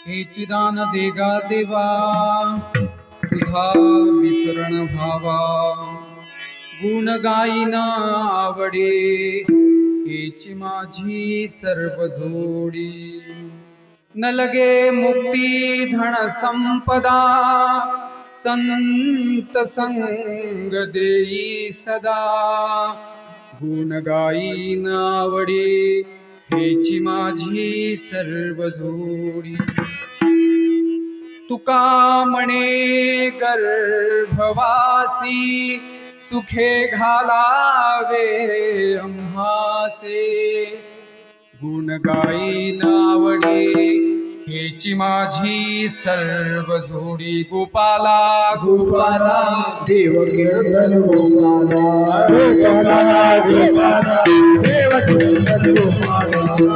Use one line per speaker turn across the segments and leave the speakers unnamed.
हे चिदान देगा देवा तुझा विसरण भावा गुण गायीना आवडे हेची माझी सर्व जोडी न लगे मुक्ती धन संपदा संत संग देई सदा गुण गायीन आवडे हेची माझी सर्व जोडी तुका म्हणे गर्भवासी सुखे घालावे आम्हासे गुण गायीन आवडे हेची माझी सर्व जोडी गोपाला गोपाला
देव कीर्तन गोपाला गोपाला गोपाला देव कीर्तन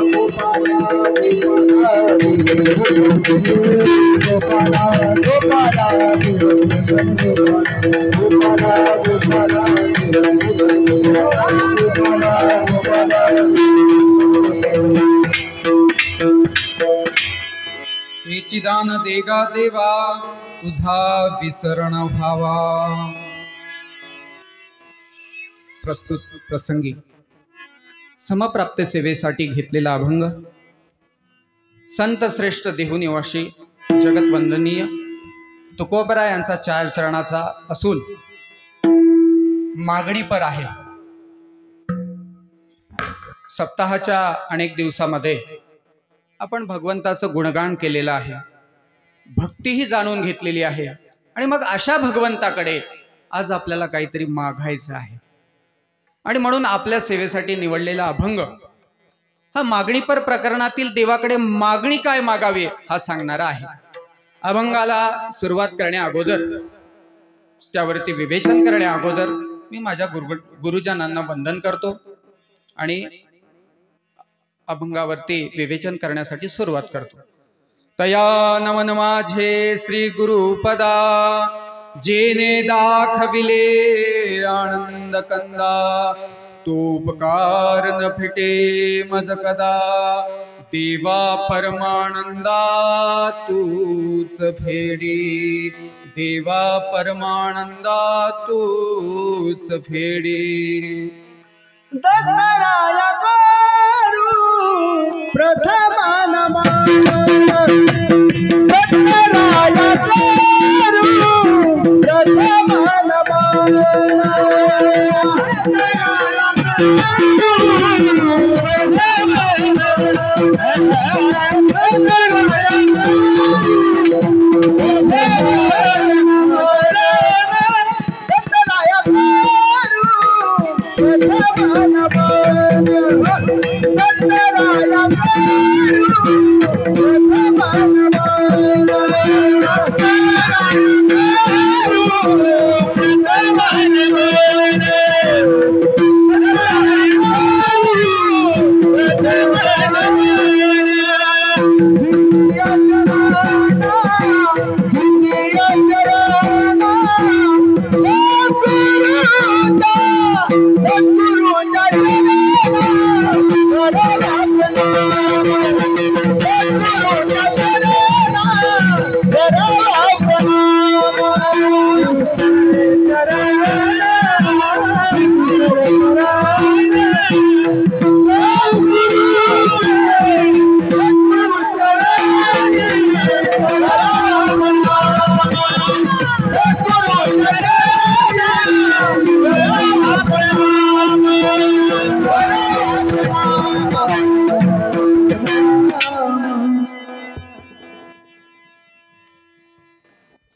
गोपाला गोपाला गोपाला गोपाला
हे चिदान देगा देवा तुझा विसरण भावा। प्रस्तुत प्रसंगी समप्राप्त सेवेसाठी घेतलेला अभंग संत श्रेष्ठ देहुनिवासी जगतवंदनीय तुकोबरा यांचा 4 चरणाचा असून मागणीपर आहे। सप्ताहाच्या अनेक दिवसामध्ये आपण भगवंताचं गुणगान केलेलं आहे, भक्तीही जाणून घेतलेली आहे आणि मग अशा भगवंताकडे आज आपल्याला काहीतरी मागायचं आहे आणि म्हणून आपल्या सेवेसाठी निवडलेला अभंग हा मागणीपर प्रकरणातील देवाकडे मागणी काय मागावी हा सांगणारा आहे। अभंगाला सुरुवात करण्या अगोदर त्यावरती विवेचन करण्या अगोदर मी माझ्या गुरुजनांना वंदन करतो आणि अभंगावरती विवेचन करण्यासाठी सुरुवात करतो। तया नमन माझे श्री गुरुपदा जेने दाखविले आनंद कंदा तोपकार न फिटे मज कदा देवा परमानंदा तूच फेडी देवा परमानंदा तूच फेडी
दत्तराया करू प्रथमा नमन दत्तराया करू प्रथमा नमन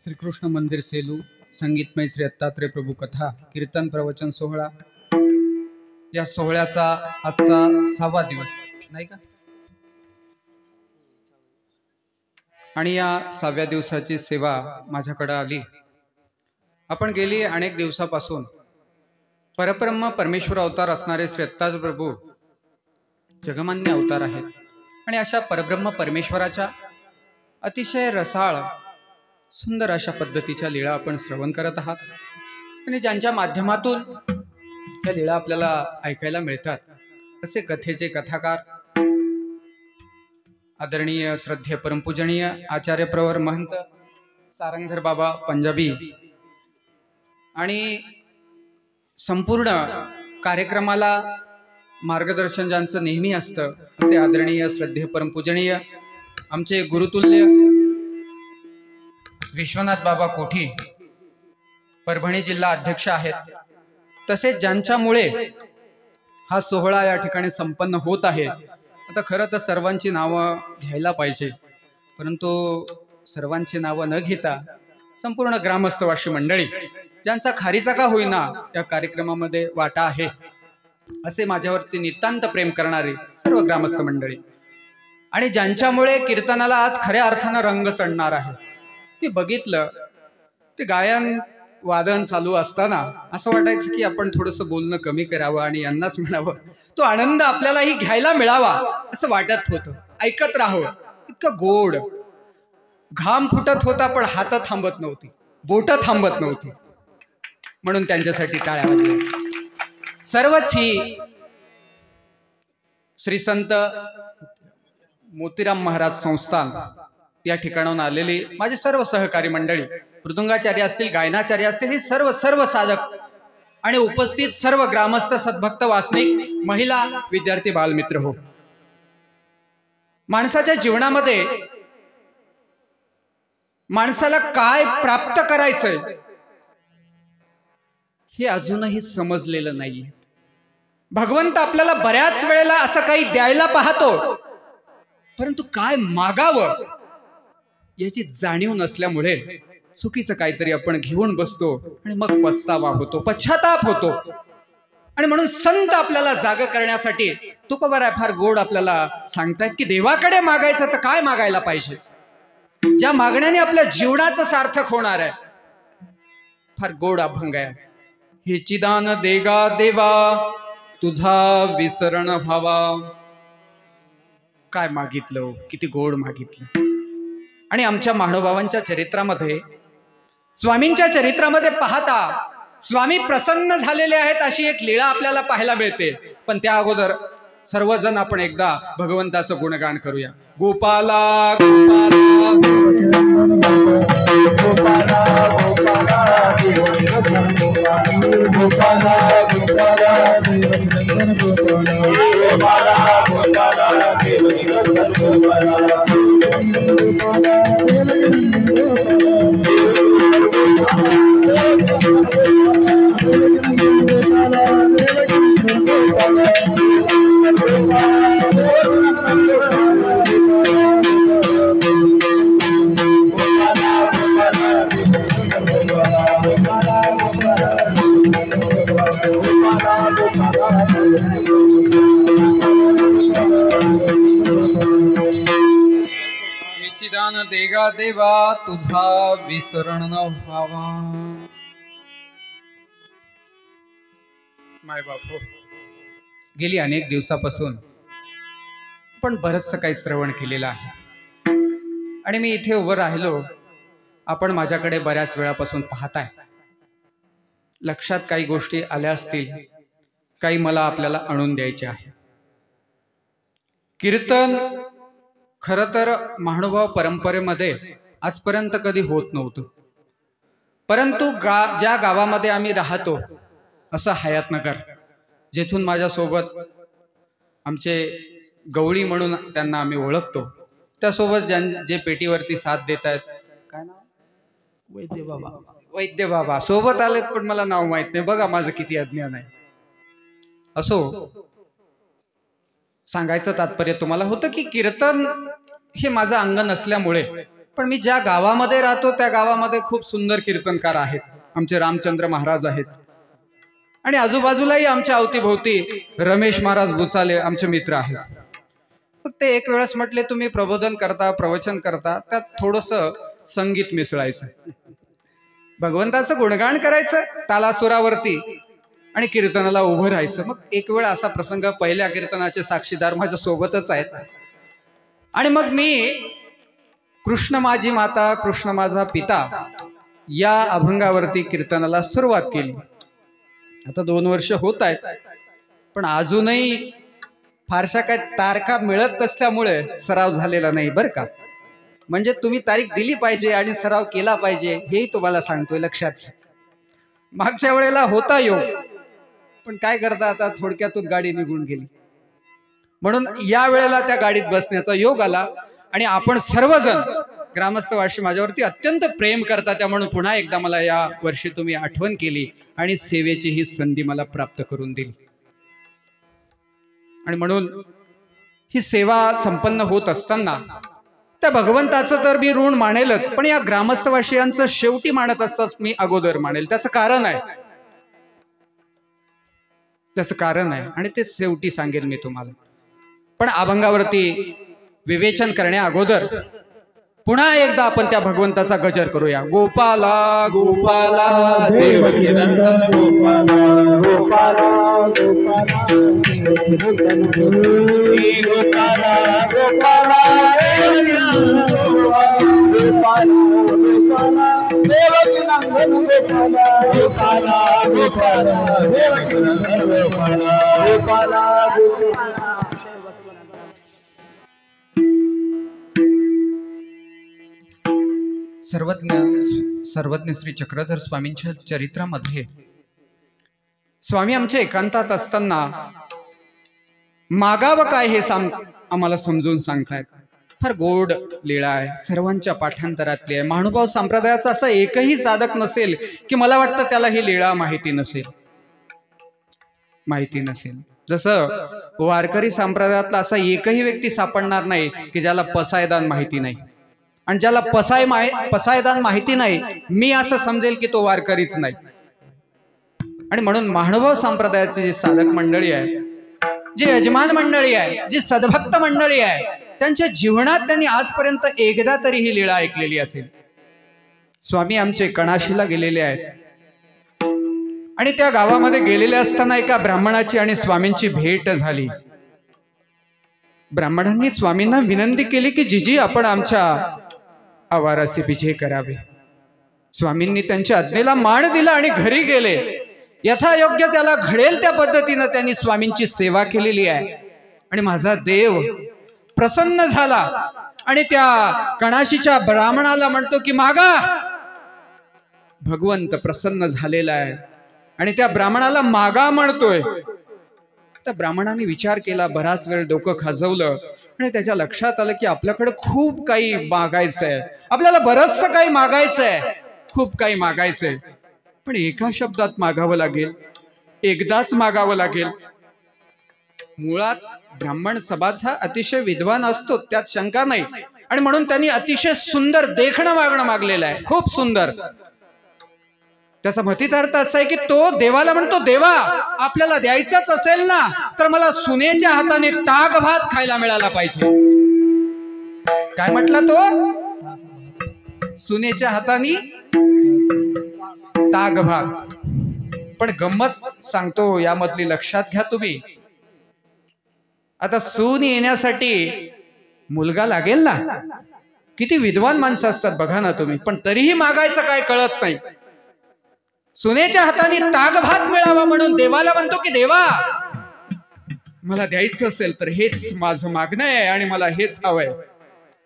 श्रीकृष्ण मंदिर सेलू संगीतमय श्री दत्तात्रेय प्रभू कथा कीर्तन प्रवचन सोहळा या सोहळ्याचा आजचा 6वा दिवस नाही का? आणि या 6व्या दिवसाची सेवा माझ्याकडे आली. आपण गेली अनेक दिवसापासून परब्रह्म परमेश्वर अवतार असणारे श्वेताज प्रभू जगमान्य अवतार आहेत आणि अशा परब्रह्म परमेश्वराच्या अतिशय रसाळ सुंदर अशा पद्धतीच्या लीळा आपण श्रवण करत आहात आणि ज्यांच्या माध्यमातून या लीळा आपल्याला ऐकायला मिळतात असे कथेचे कथाकार आदरणीय श्रद्धेय परमपूजनीय आचार्य प्रवर महंत सारंगधर बाबा पंजाबी आणि संपूर्ण कार्यक्रमाला मार्गदर्शन ज्यांचं नेहमी असतं असे आदरणीय श्रद्धेय परमपूजनीय आमचे गुरुतुल्य विश्वनाथ बाबा कोठी परभणी जिल्हा अध्यक्ष आहेत. तसेच ज्यांच्यामुळे हा सोहळा या ठिकाणी संपन्न होत आहे. आता खरं तर सर्वांची नावं घ्यायला पाहिजे, परंतु सर्वांची नावं न घेता संपूर्ण ग्रामस्थवासी मंडळी ज्यांचा खारीचा का होईना या कार्यक्रमामध्ये वाटा आहे असे माझ्यावरती नितांत प्रेम करणारे सर्व ग्रामस्थ मंडळी आणि ज्यांच्यामुळे कीर्तनाला आज खऱ्या अर्थानं रंग चढणार आहे. मी बघितलं ते गायन वादन चालू असताना असं वाटायचं की आपण थोडंसं बोलणं कमी करावं आणि यांनाच म्हणावं. तो आनंद आपल्यालाही घ्यायला मिळावा असं वाटत होतं. ऐकत राहावं इतकं गोड. घाम फुटत होता पण हात थांबत नव्हती, बोट थांबत नव्हती. म्हणून त्यांच्यासाठी टाळ्या वाजल्या. सर्वच ही श्री संत मोतीराम महाराज संस्थान या ठिकाणाहून आलेली माझे सर्व सहकारी मंडळी, मृदुंगाचार्य असतील, गायनाचार्य असतील, ही सर्व साधक आणि उपस्थित सर्व ग्रामस्थ सद्भक्त वासनिक महिला विद्यार्थी बालमित्र हो. माणसाच्या जीवनामध्ये माणसाला काय प्राप्त करायचंय हे अजूनही समजलेलं नाहीये. भगवंत आपल्याला बऱ्याच वेळेला असं काही द्यायला पाहतो, परंतु काय मागावं याची जाणीव नसल्यामुळे चुकीचं काहीतरी आपण घेऊन बसतो आणि मग पछतावा होतो, पश्चाताप होतो. आणि म्हणून संत आपल्याला जाग करण्यासाठी तुकोबाराय फार गोड आपल्याला सांगतायत की देवाकडे मागायचं तर काय मागायला पाहिजे, ज्या मागण्याने आपल्या जीवनाचं सार्थक होणार आहे. फार गोड अभंग आहे. हे चिदान देगा देवा तुझा विसरण व्हावा. काय मागितलं, किती गोड मागितलं. आणि आमच्या महानुभावांच्या चरित्रामध्ये, स्वामींच्या चरित्रामध्ये पाहता स्वामी प्रसन्न झालेले आहेत अशी एक लीळा आपल्याला पाहायला मिळते. पण त्या अगोदर सर्वजण आपण एकदा भगवंताचं गुणगान करूया. गोपाला गोपाला गोपाला चिदान देगा देवा तुझा विसरण न व्हावा. माय बाप हो, गेली अनेक दिवसापासून पण बरंचसं काही श्रवण केलेलं आहे आणि मी इथे उभं राहिलो. आपण माझ्याकडे बऱ्याच वेळापासून पाहताय. लक्षात काही गोष्टी आल्या असतील, काही मला आपल्याला आणून द्यायचे आहे. कीर्तन खरं तर महानुभाव परंपरेमध्ये आजपर्यंत कधी होत नव्हतं, परंतु ज्या गावामध्ये आम्ही राहतो असं हयातनगर, जेथून माझ्यासोबत आमचे गवळी म्हणून त्यांना आम्ही ओळखतो, त्यासोबत जे पेटीवरती साथ देत आहेत, काय नाव,
वैद्य बाबा,
वैद्य बाबा सोबत आलेत, पण मला नाव माहित नाही. बघा माझं किती अज्ञान आहे. असो, सांगायचं तात्पर्य तुम्हाला होतं की कीर्तन हे माझं अंग नसल्यामुळे, पण मी ज्या गावामध्ये राहतो त्या गावामध्ये खूप सुंदर कीर्तनकार आहेत. आमचे रामचंद्र महाराज आहेत, आणि आजूबाजूलाही आमच्या अवतीभोवती रमेश महाराज बुचाले आमचे मित्र आहेत. मग ते एक वेळेस म्हटले, तुम्ही प्रबोधन करता, प्रवचन करता, त्यात थोडंसं संगीत मिसळायचं, भगवंताचं गुणगान करायचं तालासुरावरती आणि कीर्तनाला उभं राहायचं. मग एक वेळ असा प्रसंग, पहिल्या कीर्तनाचे साक्षीदार माझ्या सोबतच आहेत, आणि मग मी कृष्ण माझी माता कृष्ण माझा पिता या अभंगावरती कीर्तनाला सुरुवात केली. आता 2 वर्ष होत आहेत, पण अजूनही फारशा काय तारखा मिळत नसल्यामुळे सराव झालेला नाही बरं का. म्हणजे तुम्ही तारीख दिली पाहिजे आणि सराव केला पाहिजे, हेही तुम्हाला सांगतोय, लक्षात घ्या. मागच्या वेळेला होता योग, पण काय करता, आता थोडक्यातून गाडी निघून गेली, म्हणून या वेळेला त्या गाडीत बसण्याचा योग आला. आणि आपण सर्वजण ग्रामस्थवासी माझ्यावरती अत्यंत प्रेम करता, त्यामुळे पुन्हा एकदा मला या वर्षी तुम्ही आठवण केली आणि सेवेची ही संधी मला प्राप्त करून दिली. आणि म्हणून ही सेवा संपन्न होत असताना त्या भगवंताचं तर मी ऋण मानेलच, पण या ग्रामस्थवासियांचं शेवटी मानत असताच मी अगोदर मानेल. त्याचं कारण आहे, त्याचं कारण आहे, आणि ते शेवटी सांगेल मी तुम्हाला. पण अभंगावरती विवेचन करण्या अगोदर पुन्हा एकदा आपण त्या भगवंताचा गजर करूया. गोपाला गोपाला देवकी नंदन गोपाला गोपाला गोपाला गोपाला देवकी नंदन गोपाला गोपाला देवकी नंदन गोपाला गोपाला. सर्वज्ञ श्री चक्रधर स्वामींच्या चरित्रामध्ये स्वामी आमच्या एकांतात असताना मागावं काय हे आम्हाला समजून सांगतायत. फार गोड लीळा आहे, सर्वांच्या पाठांतरातली आहे. महानुभाव संप्रदायाचा असा एकही साधक नसेल की मला वाटतं त्याला ही लीळा माहिती नसेल. जसं वारकरी संप्रदायातला असा एकही व्यक्ती सापडणार नाही की ज्याला पसायदान माहिती नाही, आणि ज्याला पसायदान माहिती नाही, मी असं समजेल की तो वारकरीच नाही. आणि म्हणून महानुभाव संप्रदायाची जी साधक मंडळी आहे, जी यजमान मंडळी आहे, जी सद्भक्त मंडळी आहे, त्यांच्या जीवनात त्यांनी आजपर्यंत एकदा तरी ही लीळा ऐकलेली असेल. स्वामी आमचे कणाशीला गेलेले आहेत, आणि त्या गावामध्ये गेलेले असताना एका ब्राह्मणाची आणि स्वामींची भेट झाली. ब्राह्मणांनी स्वामींना विनंती केली की जिजी आपण आमच्या आवाराचे विजय करावे. स्वामींनी त्यांच्या आज्ञेला मान दिला आणि घरी गेले. यथायोग्य त्याला घडेल त्या पद्धतीनं त्यांनी स्वामींची सेवा केलेली आहे. आणि माझा देव प्रसन्न झाला आणि त्या कणाशीच्या ब्राह्मणाला म्हणतो की मागा. भगवंत प्रसन्न झालेला आहे आणि त्या ब्राह्मणाला मागा म्हणतोय. त्या ब्राह्मणाने विचार केला, बराच वेळ डोकं खाजवलं आणि त्याच्या लक्षात आलं की आपल्याकडे खूप काही मागायचं आहे, आपल्याला बरंचसं काही मागायचं आहे, खूप काही मागायचंय, पण एका शब्दात मागावं लागेल, एकदाच मागावं लागेल. मुळात ब्राह्मण समाज हा अतिशय विद्वान असतो, त्यात शंका नाही. आणि म्हणून त्यांनी अतिशय सुंदर देखणं मागणं मागलेलं आहे, खूप सुंदर. त्याचा मतितार्थ असा आहे की तो देवाला म्हणतो, देवा आपल्याला द्यायचंच असेल ना तर मला सुनेच्या हाताने ताक भात खायला मिळाला पाहिजे. काय म्हटला तो? सुनेच्या हाताने ताक भात. पण गंमत सांगतो यामधली, लक्षात घ्या तुम्ही. आता सून येण्यासाठी मुलगा लागेल ना, किती विद्वान माणसं असतात बघा ना तुम्ही, पण तरीही मागायचं काय कळत नाही. सुनेच्या हाताने ताक भात मिळावा म्हणून देवाला म्हणतो की देवा मला द्यायचं असेल तर हेच माझं मागणं आहे आणि मला हेच हवंय.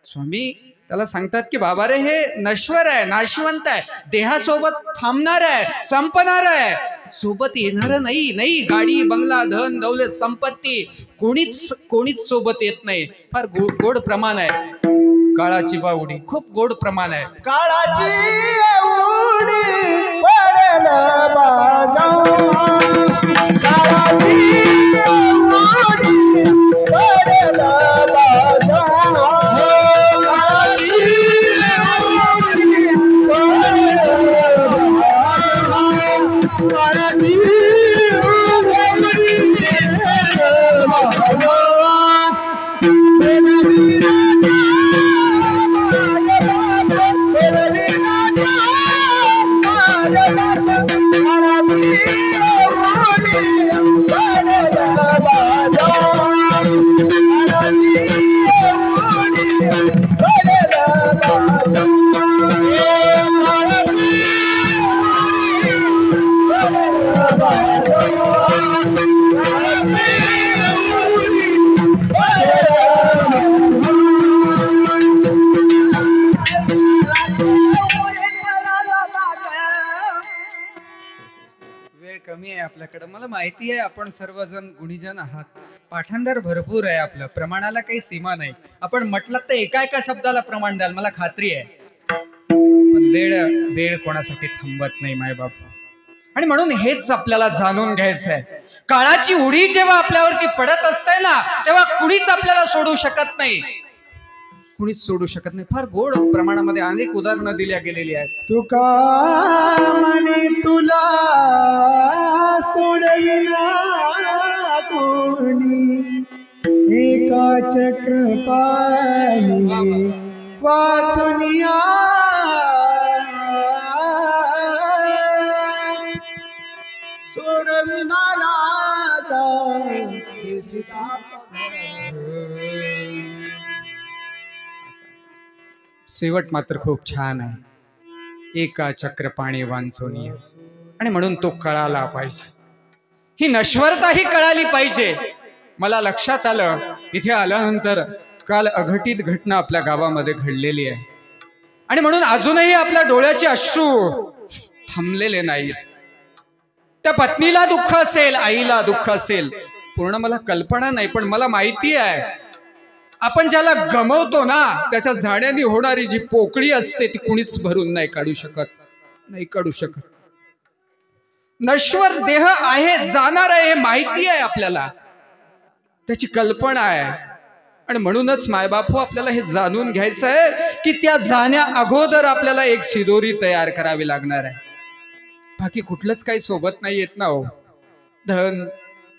स्वामी त्याला सांगतात की बाबा रे, हे नश्वर आहे, नाशवंत आहे, देहासोबत थांबणार आहे, संपणार आहे, सोबत येणार नाही. नाही, गाडी बंगला धन दौलत संपत्ती कोणीच सोबत येत नाही. फार गोड प्रमाण आहे. काळाची बावडी खूप गोड प्रमाण आहे.
काळाची बावडी पडेल बाजावा, काळाची बावडी पडेल बाजावा, काळाची बावडी पडेल बाजावा, काळाची
वेळ कमी आहे आपल्याकडे, मला माहिती आहे आपण सर्वजण गुणीजन आहात, पाठांतर भरपूर आहे, आपलं प्रमाणाला काही सीमा नाही. आपण म्हटलं तर एका एका शब्दाला प्रमाण द्याल मला खात्री आहे, पण वेळ वेळ कोणासाठी थांबत नाही मायबाप. आणि म्हणून हेच आपल्याला जाणून घ्यायचं आहे. काळाची उडी जेव्हा आपल्यावरती पडत असते ना, तेव्हा कुणीच आपल्याला सोडू शकत नाही, कुणीच सोडू शकत नाही. फार गोड प्रमाणामध्ये अनेक उदाहरणं दिल्या गेलेली आहेत.
तुका म्हणे तुला सोडविना कोणी, एका चक्रपाणी वाचुनिया सोडविना राजा सीता.
शेवट मात्र खूप छान आहे, एका चक्रपाणी वांचोनिया. आणि म्हणून तो कळाला पाहिजे, ही नश्वरता ही कळाली पाहिजे. मला लक्षात आलं इथे आल्यानंतर काल अघटित घटना आपल्या गावामध्ये घडलेली आहे, आणि म्हणून अजूनही आपल्या डोळ्याचे अश्रू थांबलेले नाहीत. त्या पत्नीला दुःख असेल, आईला दुःख असेल, पूर्ण मला कल्पना नाही, पण मला माहिती आहे आपण ज्याला गमवतो ना, त्याच्या जाण्याने होणारी जी पोकळी असते ती कुणीच भरून नाही काढू शकत, नाही काढू शकत. नश्वर देह आहे, जाणार आहे, हे माहिती आहे आपल्याला, त्याची कल्पना आहे. आणि म्हणूनच मायबापू आपल्याला हे जाणून घ्यायचं आहे की त्या जाण्या अगोदर आपल्याला एक शिदोरी तयार करावी लागणार आहे. बाकी कुठलंच काही सोबत नाही येत ना हो. धन,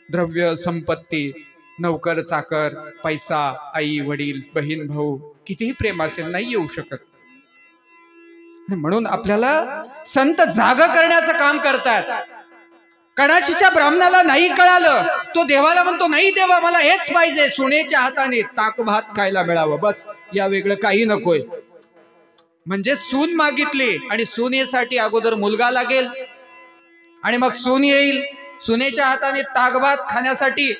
द्रव्य, संपत्ती, नौकर चाकर, पैसा, आई वडील, बहीण भाऊ, कितीही प्रेम असेल नाही येऊ शकत. म्हणून आपल्याला संत जाग करण्याचं काम करतात. कणाशीच्या ब्राह्मणाला नाही कळालं, तो देवाला म्हणतो नाही देवा मला हेच पाहिजे, सुनेच्या हाताने ताक भात खायला मिळावं, बस, या वेगळं काही नकोय. म्हणजे सून मागितली आणि सुनेसाठी अगोदर मुलगा लागेल आणि मग सून येईल. सुनेच्या हाताने ताक भात खाण्यासाठी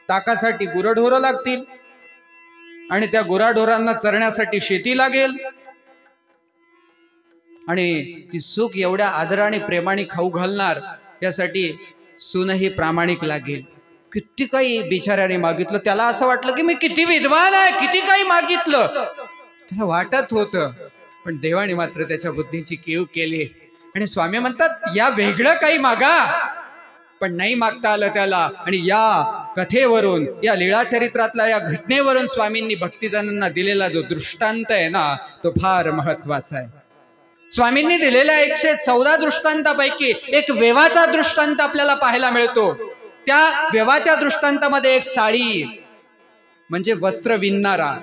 ताकासाठी गुरढोरं लागतील आणि त्या गुराढोरांना चरण्यासाठी शेती लागेल. आणि ती सुख एवढ्या आदराने प्रेमाने खाऊ घालणार यासाठी सूनही प्रामाणिक लागेल. किती काही बिचाऱ्याने मागितलं, त्याला असं वाटलं की मी किती विद्वान आहे, किती काही मागितलं त्याला वाटत होतं, पण देवाने मात्र त्याच्या बुद्धीची कीव केली. आणि स्वामी म्हणतात या वेगळं काही मागा, पण नाही मागता आलं त्याला. आणि या कथेवरून, या लीळा चरित्रातल्या या घटनेवरून स्वामींनी भक्तिजनांना दिलेला जो दृष्टांत आहे ना, तो फार महत्वाचा आहे. स्वामींनी दिलेल्या 114 दृष्टांतापैकी एक वेवाचा दृष्टांत आपल्याला पाहायला मिळतो. त्या वेवाच्या दृष्टांतामध्ये एक साळी म्हणजे वस्त्र विणणारा,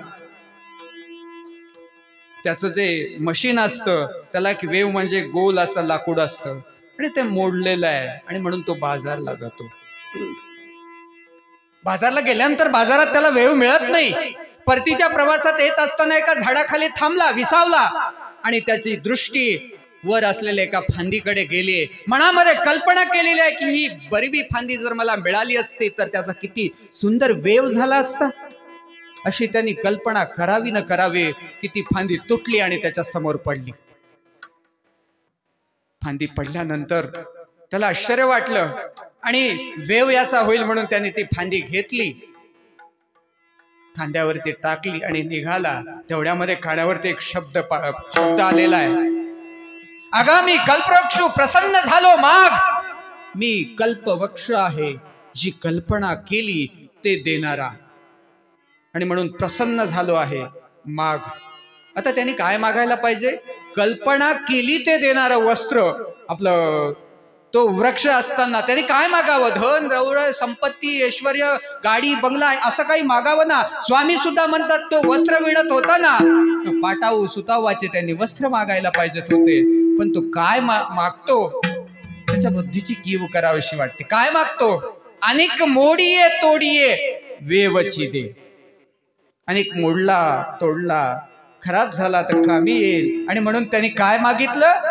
त्याचं जे मशीन असतं त्याला एक वेव म्हणजे गोल असतं, लाकूड असतं आणि ते मोडलेलं आहे. आणि म्हणून तो बाजारला जातो. बाजारला गेल्यानंतर बाजारात त्याला वेव मिळत नाही. परतीच्या प्रवासात येत असताना एका झाडाखाली थांबला, विसावला आणि त्याची दृष्टी वर असलेल्या एका फांदीकडे गेली. मनामध्ये कल्पना केलेली आहे की ही बरवी फांदी जर मला मिळाली असती तर त्याचा किती सुंदर वेव झाला असता. अशी त्यांनी कल्पना करावी न करावी की ती फांदी तुटली आणि त्याच्या समोर पडली. फांदी पडल्यानंतर त्याला आश्चर्य वाटलं आणि वेव याचा होईल म्हणून त्याने ती फांदी घेतली, खांद्यावरती टाकली आणि निघाला. तेवढ्यामध्ये कानावरती एक शब्द आलेला आहे, अगा मी कल्पवृक्ष प्रसन्न झालो माग. मी कल्पवृक्ष आहे, जी कल्पना केली ते देणारा, आणि म्हणून प्रसन्न झालो आहे माग. आता त्यांनी काय मागायला पाहिजे? कल्पना केली ते देणारं वस्त्र. आपलं तो वृक्ष असताना त्यांनी काय मागावं? धन, द्रव्य, संपत्ती, ऐश्वर्य, गाडी, बंगला असं काही मागावं ना. स्वामी सुद्धा म्हणतात तो वस्त्र विणत होता ना, पाटाऊ सुतावाचे त्यांनी वस्त्र मागायला पाहिजेत होते. पण तो काय मागतो त्याच्या बुद्धीची कीव करावीशी वाटते. काय मागतो? अनेक मोडिये तोडिये वेवची दे. अनेक मोडला तोडला खराब झाला तर कामी येईल. आणि म्हणून त्यांनी काय मागितलं?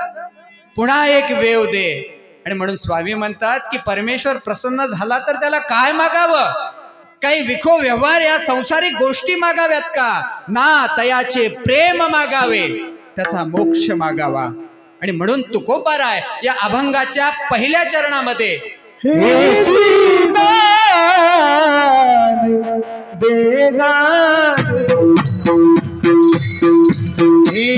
पुन्हा एक वेव दे. आणि म्हणून स्वामी म्हणतात की परमेश्वर प्रसन्न झाला तर त्याला काय मागावं? काही विखो व्यवहार या संसारिक गोष्टी मागाव्यात का? ना, तयाचे प्रेम मागावे, त्याचा मोक्ष मागावा. आणि म्हणून तुकोबाराय या अभंगाच्या पहिल्या चरणामध्ये
हे जीवन देगा हे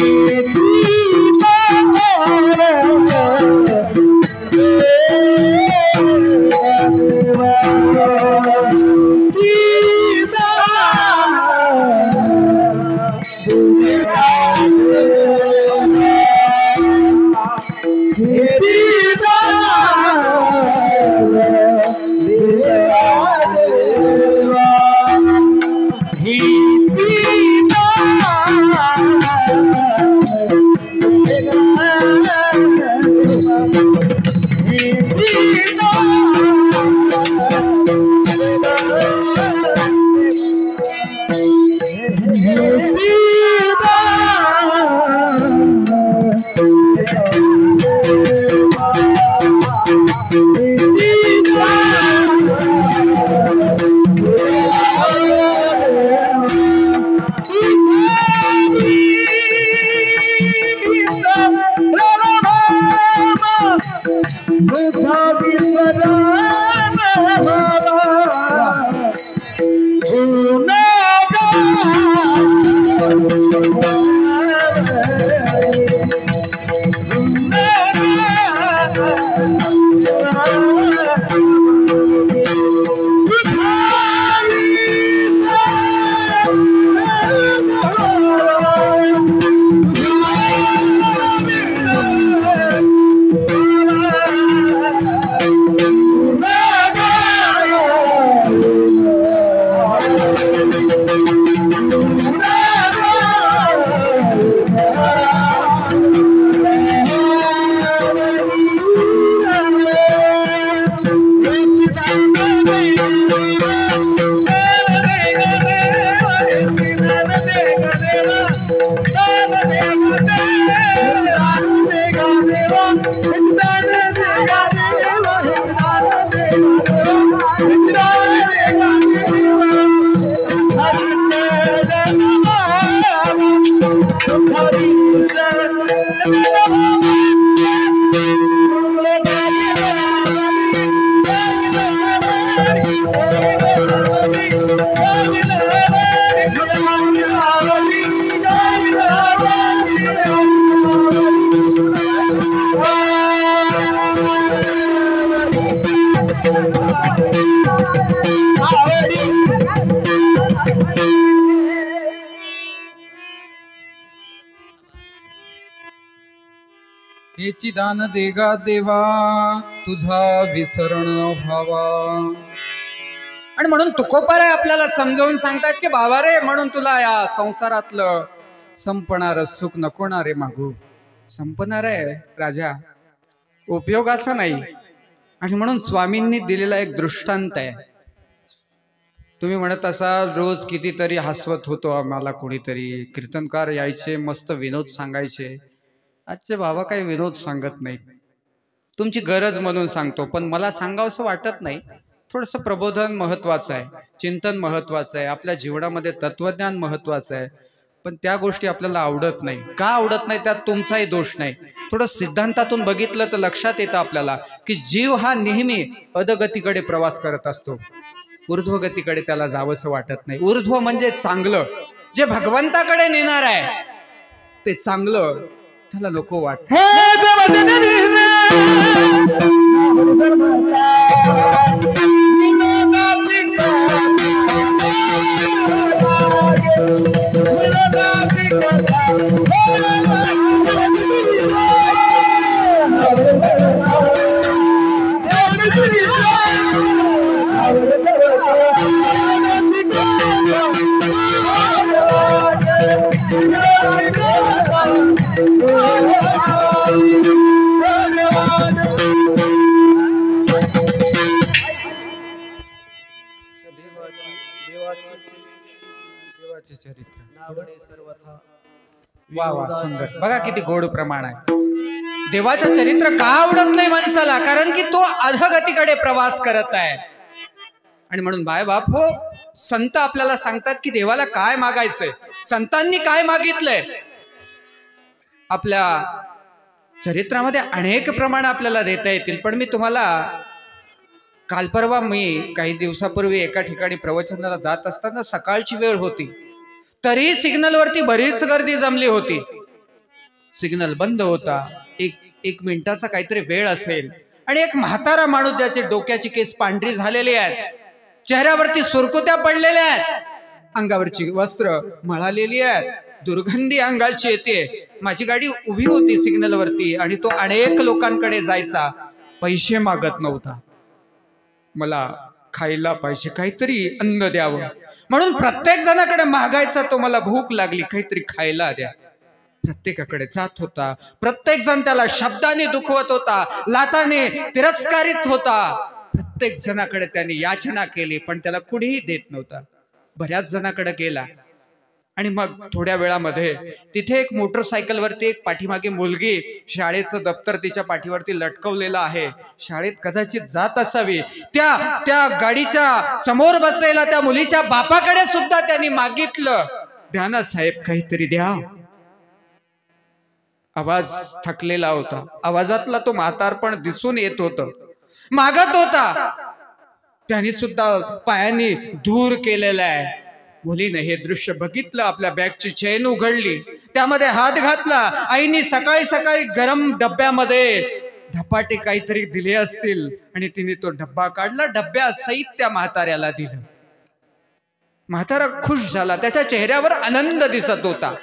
हेची दान देगा देवा तुझा विसरण व्हावा. आणि म्हणून तुकोबाराय आपल्याला समजावून सांगतात की बाबा रे, म्हणून तुला या संसारातलं संपणार सुख नको ना रे मागू. संपणार आहे राजा, उपयोगाचा नाही. आणि म्हणून स्वामींनी दिलेला एक दृष्टांत आहे. तुम्ही म्हणत असाल रोज कितीतरी हसवत होतो आम्हाला कोणीतरी, कीर्तनकार यायचे मस्त विनोद सांगायचे. आजचे बाबा काही विनोद सांगत नाहीत, तुमची गरज म्हणून सांगतो. पण मला सांगावंसं वाटत नाही. थोडंसं प्रबोधन महत्वाचं आहे, चिंतन महत्वाचं आहे, आपल्या जीवनामध्ये तत्वज्ञान महत्वाचं आहे. पण त्या गोष्टी आपल्याला आवडत नाही. का आवडत नाही त्यात तुमचाही दोष नाही. थोडं सिद्धांतातून बघितलं तर लक्षात येतं आपल्याला की जीव हा नेहमी अधगतीकडे प्रवास करत असतो, ऊर्ध्वगतीकडे त्याला जावंसं वाटत नाही. ऊर्ध्व म्हणजे चांगलं, जे भगवंताकडे नेणार आहे ते चांगलं त्याला नको वाटत. देवाचे चरित्र वा वा सुंदर. बघा किती गोड प्रमाण आहे. देवाचं चरित्र का आवडत नाही माणसाला? कारण की तो अधगतीकडे प्रवास करत आहे. आणि म्हणून बाप हो, संत आपल्याला सांगतात की देवाला काय मागायचंय, संतांनी काय मागितलंय. आपल्या चरित्रामध्ये अनेक प्रमाण आपल्याला देता येतील, पण मी तुम्हाला काल परवा मी काही दिवसापूर्वी एका ठिकाणी प्रवचनाला जात असताना सकाळची वेळ होती, तरी सिग्नलवरती बरीच गर्दी जमली होती. सिग्नल बंद होता, एक मिनिटाचा काहीतरी वेळ असेल, आणि एक म्हातारा माणूस ज्याचे डोक्याची केस पांढरी झालेली आहेत, चेहऱ्यावरती सुरकुत्या पडलेल्या आहेत, अंगावरची वस्त्र मळालेली आहेत, दुर्गंधी अंगाची येते. माझी गाडी उभी होती सिग्नलवरती आणि तो अनेक लोकांकडे जायचा, पैसे मागत नव्हता. मला खायला पाहिजे, काहीतरी अन्न द्यावं म्हणून प्रत्येक जणाकडे मागायचा तो, मला भूक लागली काहीतरी खायला द्या. प्रत्येकाकडे जात होता, प्रत्येक जण त्याला शब्दाने दुखवत होता, लाताने तिरस्कारित होता. प्रत्येक जणाकडे त्याने याचना केली, पण त्याला कुणीही देत नव्हता. बऱ्याच जणाकडे गेला आणि मग थोड्या वेळामध्ये तिथे एक मोटरसायकलवरती एक पाठीमागे मुलगी, शाळेचं दप्तर तिच्या पाठीवरती लटकवलेलं आहे, शाळेत कदाचित जात असावी. त्या गाडीच्या समोर बसलेला त्या मुलीच्या बापाकडे सुद्धा त्यांनी मागितलं, द्या ना साहेब काहीतरी द्या. आवाज थकलेला होता, आवाजातला तो म्हातारपण दिसून येत होतं, मागत होता. त्यांनी सुद्धा पायांनी धूर केलेला आहे. मुलीने हे दृश्य बघितलं, आपल्या बॅगची चेन उघडली, त्यामध्ये हात घातला. आईने सकाळी सकाळी गरम डब्यामध्ये धपाटे काहीतरी दिले असतील आणि तिने तो डब्बा काढला, डब्यासहित त्या म्हाताऱ्याला दिलं. म्हातारा खुश झाला, त्याच्या चेहऱ्यावर आनंद दिसत होता,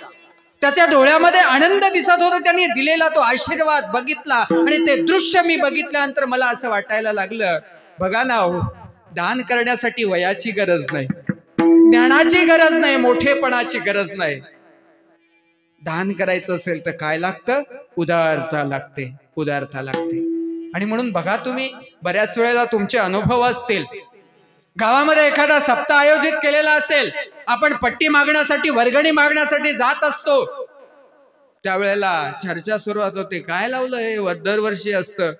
त्याच्या डोळ्यामध्ये आनंद दिसत होता. त्यांनी दिलेला तो आशीर्वाद बघितला आणि ते दृश्य मी बघितल्यानंतर मला असं वाटायला लागलं, बघा ना हो, दान करण्यासाठी वयाची गरज नाही, ज्ञानाची गरज नाही, मोठेपणाची गरज नाही. दान करायचं असेल तर काय लागतं? उदारता लागते, उदारता लागते. आणि म्हणून बघा, तुम्ही बऱ्याच वेळेला तुमचे अनुभव असतील, गावामध्ये एखादा सप्ताह आयोजित केलेला असेल, आपण पट्टी मागण्यासाठी, वर्गणी मागण्यासाठी जात असतो, त्यावेळेला चर्चा सुरुवात होते, काय लावलं हे, दरवर्षी असतं,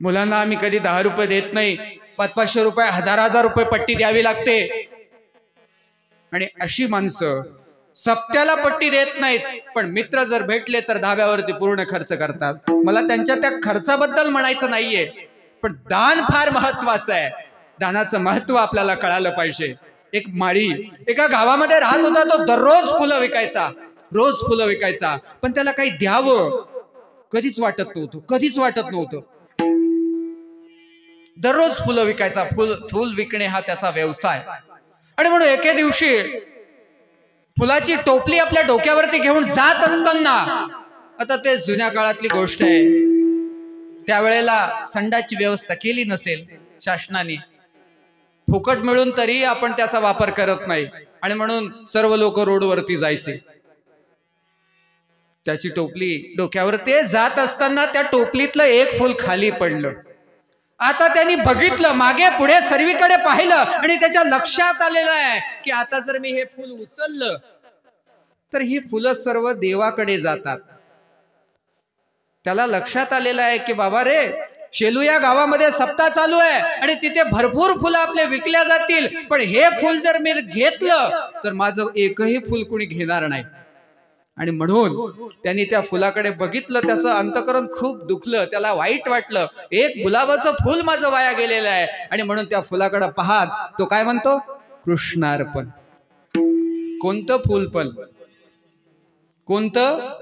मुलांना आम्ही कधी 10 रुपये देत नाही, 500-500 रुपये, 1000-1000 रुपये पट्टी द्यावी लागते. आणि अशी माणसं सप्त्याला पट्टी देत नाहीत, पण मित्र जर भेटले तर धाब्यावरती पूर्ण खर्च करतात. मला त्यांच्या त्या खर्चाबद्दल म्हणायचं नाहीये, पण दान फार महत्वाचं आहे. दानाचं महत्व आपल्याला कळालं पाहिजे. एक माळी एका गावामध्ये राहत होता, तो दररोज फुलं विकायचा, रोज फुलं विकायचा, पण त्याला काही द्यावं कधीच वाटत नव्हतं, कधीच वाटत नव्हतं. दररोज फुलं विकायचा, फुल विकणे हा त्याचा व्यवसाय. आणि म्हणून एके दिवशी फुलाची टोपली आपल्या डोक्यावरती घेऊन जात असताना, आता ते जुन्या काळातली गोष्ट आहे, त्यावेळेला संडाची व्यवस्था केली नसेल शासनाने, फुकट मिळून तरी आपण त्याचा वापर करत नाही, आणि म्हणून सर्व लोक रोडवरती जायचे. त्याची टोपली डोक्यावरती जात असताना त्या टोपलीतलं एक फुल खाली पडलं. आता त्यांनी बघितलं, मागे पुढे सर्वीकडे पाहिलं आणि त्याच्या लक्षात आलेलं आहे की आता जर मी हे फुल उचललं तर ही फुलं सर्व देवाकडे जातात. त्याला लक्षात आलेलं आहे की बाबा रे, शेलू या गावामध्ये सप्ताह चालू आहे आणि तिथे भरपूर फुलं आपले विकल्या जातील, पण हे फुल जर मी घेतलं तर माझं एकही फुल कोणी घेणार नाही. आणि म्हणून त्यांनी त्या फुलाकडे बघितलं, त्याचं अंतकरण खूप दुखलं, त्याला वाईट वाटलं, एक गुलाबाचं फुल माझं वाया गेलेलं आहे. आणि म्हणून त्या फुलाकडे पाहत तो काय म्हणतो, कृष्णार्पण. कोणतं फुल, पण कोणतं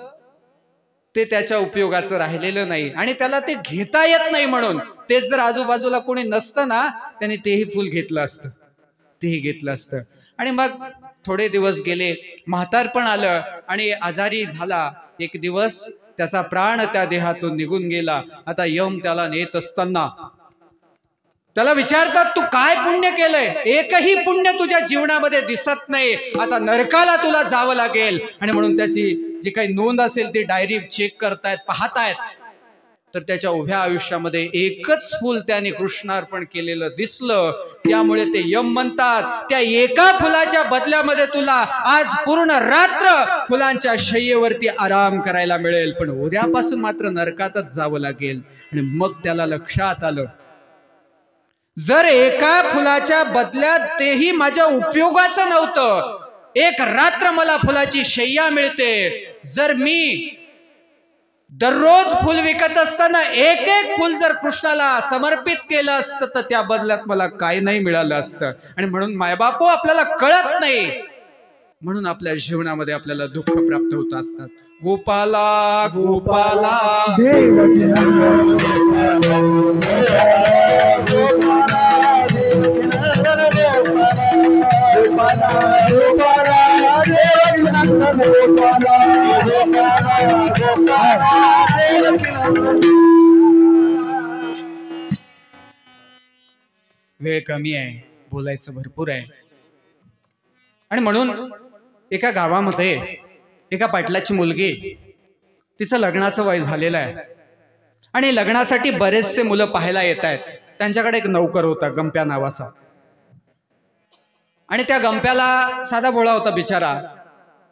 ते त्याच्या उपयोगाचं राहिलेलं नाही आणि त्याला ते घेता येत नाही. म्हणून तेच जर आजूबाजूला कोणी नसतं ना, त्याने तेही फुल घेतलं असतं, तेही घेतलं असतं. आणि मग थोडे दिवस गेले, म्हातारपण आलं आणि आजारी झाला. एक दिवस त्याचा प्राण त्या देहातून निघून गेला. आता यम त्याला नेत असताना त्याला विचारतात, तू काय पुण्य केलंय? एकही पुण्य तुझ्या जीवनामध्ये दिसत नाही, आता नरकाला तुला जावं लागेल. आणि म्हणून त्याची जी काही नोंद असेल ती डायरी चेक करतायत, पाहतायत. तर त्याच्या उभ्या आयुष्यामध्ये एकच फूल त्याने कृष्णार्पण केलेलं दिसलं. त्यामुळे ते यम म्हणतात, त्या एका फुलाच्या बदल्यामध्ये तुला आज पूर्ण रात्र फुलांच्या शय्येवरती आराम करायला मिळेल, पण उद्यापासून मात्र नरकातच जावं लागेल. आणि मग त्याला लक्षात आलं, जर एका फुलाच्या बदल्यात तेही माझ्या उपयोगाचं नव्हतं, एक रात्र मला फुलाची शय्या मिळते, जर मी दररोज फुल विकत असताना एक एक फुल जर कृष्णाला समर्पित केलं असतं तर त्या बदल्यात मला काही नाही मिळालं असतं. आणि म्हणून मायबापो आपल्याला कळत नाही, म्हणून आपल्या जीवनामध्ये आपल्याला दुःख प्राप्त होत असतात. गोपाला गोपाला वेळ कमी आहे, बोलायचं भरपूर आहे. आणि म्हणून एका गावामध्ये एका पाटलाची मुलगी, तिचं लग्नाचं वय झालेलं आहे आणि लग्नासाठी बरेचसे मुलं पाहायला येत आहेत. त्यांच्याकडे एक नौकर होता गंप्या नावाचा, आणि त्या गंप्याला साधा भोळा होता बिचारा.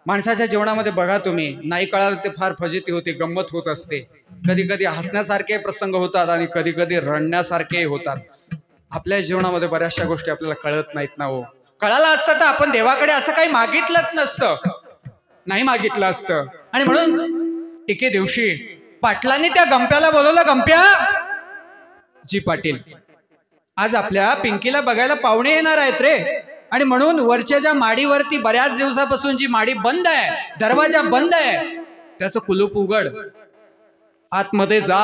माणसाच्या जीवनामध्ये बघा तुम्ही, नाही कळालं ते फार फजिती होती, गंमत होत असते. कधी कधी हसण्यासारखे प्रसंग होतात आणि कधी कधी रडण्यासारखे होतात. आपल्या जीवनामध्ये बऱ्याचशा गोष्टी आपल्याला कळत नाहीत ना हो. कळालं असतं तर आपण देवाकडे असं काही मागितलंच नसतं, नाही मागितलं असतं. आणि म्हणून एके दिवशी पाटलांनी त्या गंप्याला बोलवलं, गंप्या जी पाटील, आज आपल्या पिंकीला बघायला पाहुणे येणार आहेत रे, आणि म्हणून वरच्या ज्या माडीवरती बऱ्याच दिवसापासून जी माडी बंद आहे, दरवाजा बंद आहे, त्याचं कुलूप उघड, आतमध्ये जा,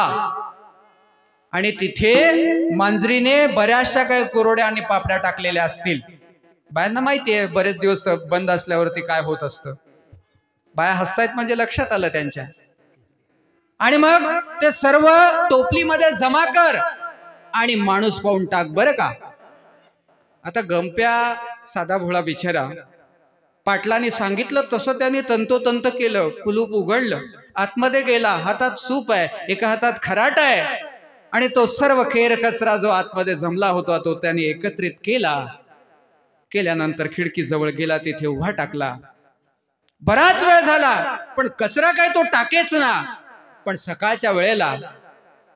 आणि तिथे मांजरीने बऱ्याचशा काही कुरोड्या आणि पापड्या टाकलेल्या असतील. बायांना माहितीये बरेच दिवस बंद असल्यावरती काय होत असतं. बाया हसतायत म्हणजे लक्षात आलं त्यांच्या. आणि मग ते सर्व टोपलीमध्ये जमा कर आणि माणूस पाहून टाक बरं का. आता गंप्या साधा भोळा बिचारा, पाटलांनी सांगितलं तसं त्याने तंतोतंत केलं. कुलूप उघडलं, आतमध्ये गेला, हातात सूप आहे, एका हातात खराट आहे, आणि तो सर्व केर कचरा जो आतमध्ये जमला होता तो त्याने एकत्रित केला. केल्यानंतर खिडकी जवळ गेला, तिथे उभा टाकला. बराच वेळ झाला पण कचरा काय तो टाकेच ना. पण सकाळच्या वेळेला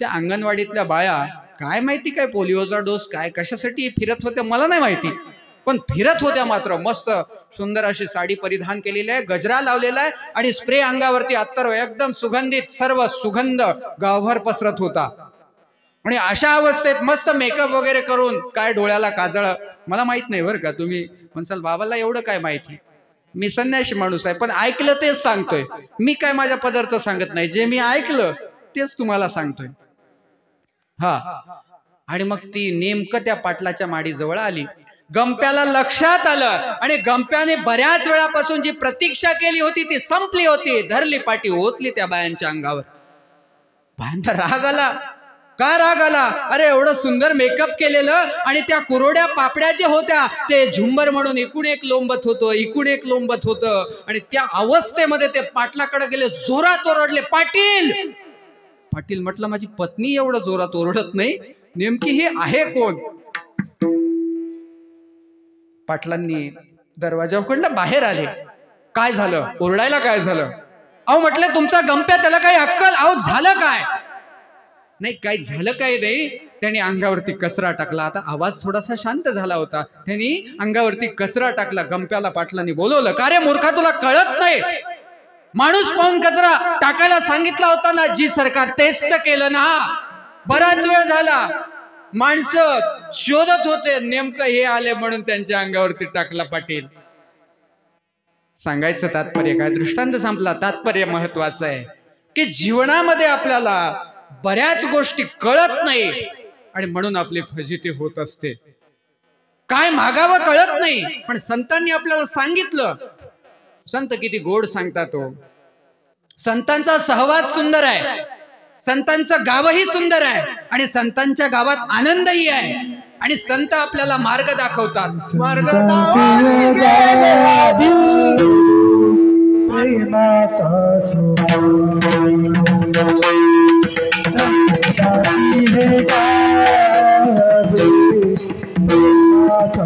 त्या अंगणवाडीतल्या बाया, काय माहिती काय पोलिओचा डोस काय कशासाठी फिरत होत्या मला नाही माहिती, पण फिरत होत्या मात्र. मस्त सुंदर अशी साडी परिधान केलेली आहे, गजरा लावलेला आहे, आणि स्प्रे अंगावरती अत्तर एकदम सुगंधित, सर्व सुगंध गावभर पसरत होता. आणि अशा अवस्थेत मस्त मेकअप वगैरे करून, काय डोळ्याला काजळ, मला माहित नाही बरं का. तुम्ही म्हणसाल बाबाला एवढं काय माहिती, मी संन्याशी माणूस आहे, पण ऐकलं तेच सांगतोय मी, काय माझ्या पदरचं सांगत नाही, जे मी ऐकलं तेच तुम्हाला सांगतोय. हा, आणि मग ती नेमकं त्या पाटलाच्या माडीजवळ आली. गंप्याला लक्षात आलं, आणि गंप्याने बऱ्याच वेळापासून जी प्रतीक्षा केली होती ती संपली होती. धरली पाटी, ओतली त्या बायांच्या अंगावर. बायांचा राग आला. का राग आला? अरे एवढं सुंदर मेकअप केलेलं, आणि त्या कुरोड्या पापड्या ज्या होत्या ते झुंबर म्हणून इकडून एक लोंबत होतं, इकडून एक लोंबत होतं. आणि त्या अवस्थेमध्ये ते पाटलाकडे गेले, जोरात ओरडले, पाटील. पाटील म्हटलं माझी पत्नी एवढं जोरात ओरडत नाही, नेमकी ही आहे कोण? पाटलांनी दरवाजा उघडला, बाहेर आले. काय झालं? ओरडायला काय झालं? अहो म्हटलं तुमचा गंप्या, त्याला काही अक्कल? अहो झालं काय? नाही काही झालं काय नाही, त्यांनी अंगावरती कचरा टाकला. आता आवाज थोडासा शांत झाला होता, त्यांनी अंगावरती कचरा टाकला. गंप्याला पाटलांनी बोलवलं, का रे मूर्खा, तुला कळत नाही? माणूस पाहून कचरा टाकायला सांगितला होता ना, जी सरकार तेच तर केलं ना. बराच वेळ झाला, माणसं शोधत होते, नेमकं हे आले म्हणून त्यांच्या अंगावरती टाकला. पाटील सांगायचं तात्पर्य काय? दृष्टांत संपला. तात्पर्य महत्वाचं आहे की जीवनामध्ये आपल्याला बऱ्याच गोष्टी कळत नाही, आणि म्हणून आपली फजिती होत असते. काय मागावं कळत नाही, पण संतांनी आपल्याला सांगितलं. संत किती गोड सांगतात तो. संतांचा सहवास सुंदर आहे, संतांचं गावही सुंदर आहे, आणि संतांच्या गावात आनंदही आहे, आणि संत आपल्याला मार्ग दाखवतात. मार्ग
संताची हे गावी प्रेमाचा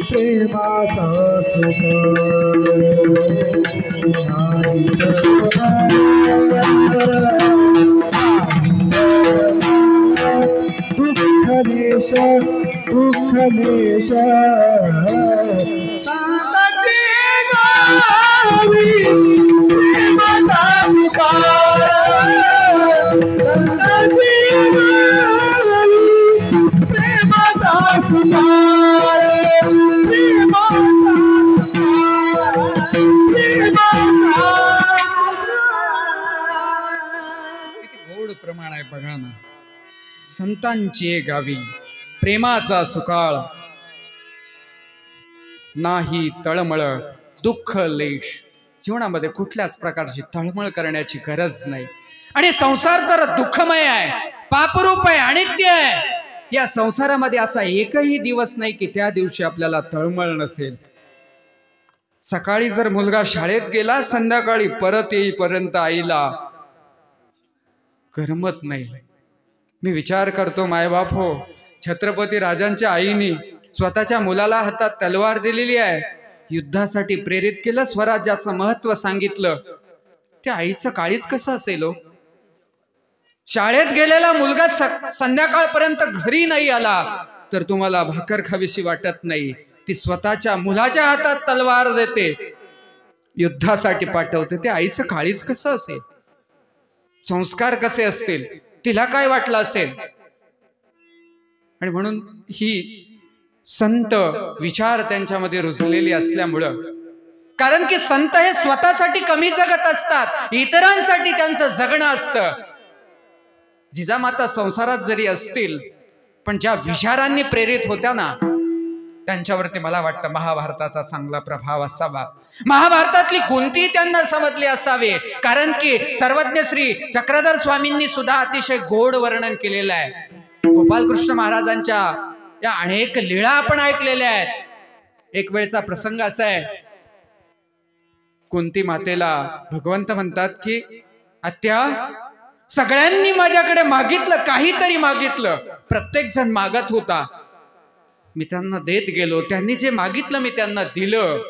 प्रेमाचा सुख दुःखदेश दुःखदेश संताची गावी प्रेमाचा सुख संताची गावी प्रेमाचा सुख
गोड प्रमाण आहे बघा ना. संतांची गावी प्रेमाचा सुकाळ, नाही तळमळ दुःख लेश. जीवनामध्ये कुठल्याच प्रकारची तळमळ करण्याची गरज नाही. आणि संसार तर दुःखमय आहे, पापरूप आहे, अनित्य आहे. या संसारामध्ये असा एकही दिवस नाही की त्या दिवशी आपल्याला तळमळ नसेल. सकाळी जर मुलगा शाळेत गेला, संध्याकाळी परत येईपर्यंत आईला करमत नाही. मी विचार करतो, मायबाप हो, छत्रपती राजांच्या आईनी स्वतःच्या मुलाला हातात तलवार दिलेली आहे, युद्धासाठी प्रेरित केलं, स्वराज्याचं महत्व सांगितलं. त्या आईचं काळीज कसं असेल हो? शाळेत गेलेला मुलगा संध्याकाळपर्यंत घरी नाही आला तर तुम्हाला भाकर खावीशी वाटत नाही. ती स्वतःच्या मुलाच्या हातात तलवार देते, युद्धासाठी पाठवते. त्या आईचं काळीज कसं असेल? संस्कार कसे असतील? तिला काय वाटलं असेल? आणि म्हणून ही संत विचार त्यांच्यामध्ये रुजलेली असल्यामुळं, कारण की संत हे स्वतःसाठी कमी जगत असतात, इतरांसाठी त्यांचं जगणं असतं. जिजामाता संसारात जरी असतील पण ज्या विचारांनी प्रेरित होत्या ना, त्यांच्यावरती मला वाटतं महाभारताचा चांगला प्रभाव असावा. महाभारतातली कुंती त्यांना समजली असावी, कारण की सर्वज्ञ श्री चक्रधर स्वामींनी सुद्धा अतिशय गोड वर्णन केलेलं आहे. गोपालकृष्ण महाराजांच्या या अनेक लीळा आपण ऐकलेल्या आहेत. एक वेळचा प्रसंग असा आहे, कुंती मातेला भगवंत म्हणतात की आत्या, सगळ्यांनी माझ्याकडे मागितलं, काहीतरी मागितलं, प्रत्येक जण मागत होता, मी त्यांना देत गेलो, त्यांनी जे मागितलं मी त्यांना दिलं,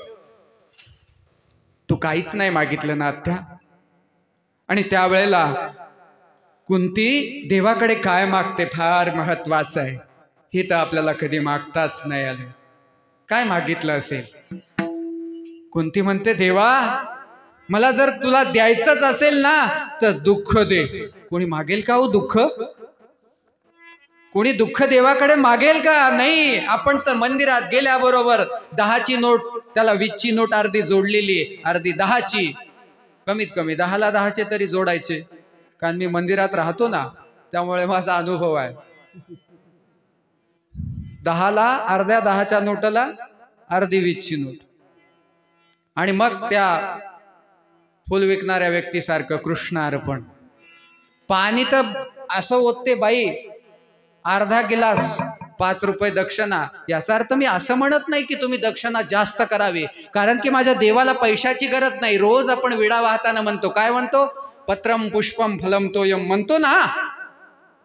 तू काहीच नाही मागितलं ना आत्या. आणि त्यावेळेला कुंती देवाकडे काय मागते फार महत्वाचं आहे, हे तर आपल्याला कधी मागताच नाही आलं. काय मागितलं असेल? कुंती म्हणते, देवा मला जर तुला द्यायचंच असेल ना तर दुःख दे. कोणी मागेल का हो दुःख? कोणी दुःख देवाकडे मागेल का? नाही. आपण तर मंदिरात गेल्याबरोबर 10ची नोट, त्याला 20ची नोट अर्धी जोडलेली, अर्धी 10ची, कमीत कमी 10ला 10चे तरी जोडायचे, कारण मी मंदिरात राहतो ना त्यामुळे माझा अनुभव आहे. 10ला अर्ध्या 10च्या नोटला अर्धी 20ची नोट. आणि मग त्या फुल विकणाऱ्या व्यक्तीसारखं कृष्ण अर्पण. पाणी तर असं ओतते बाई, अर्धा गिलास 5 रुपये दक्षिणा. याचा अर्थ मी असं म्हणत नाही की तुम्ही दक्षिणा जास्त करावी, कारण की माझ्या देवाला पैशाची गरज नाही. रोज आपण विडा वाहताना म्हणतो, काय म्हणतो? पत्रम पुष्पम फलम तोयम म्हणतो ना.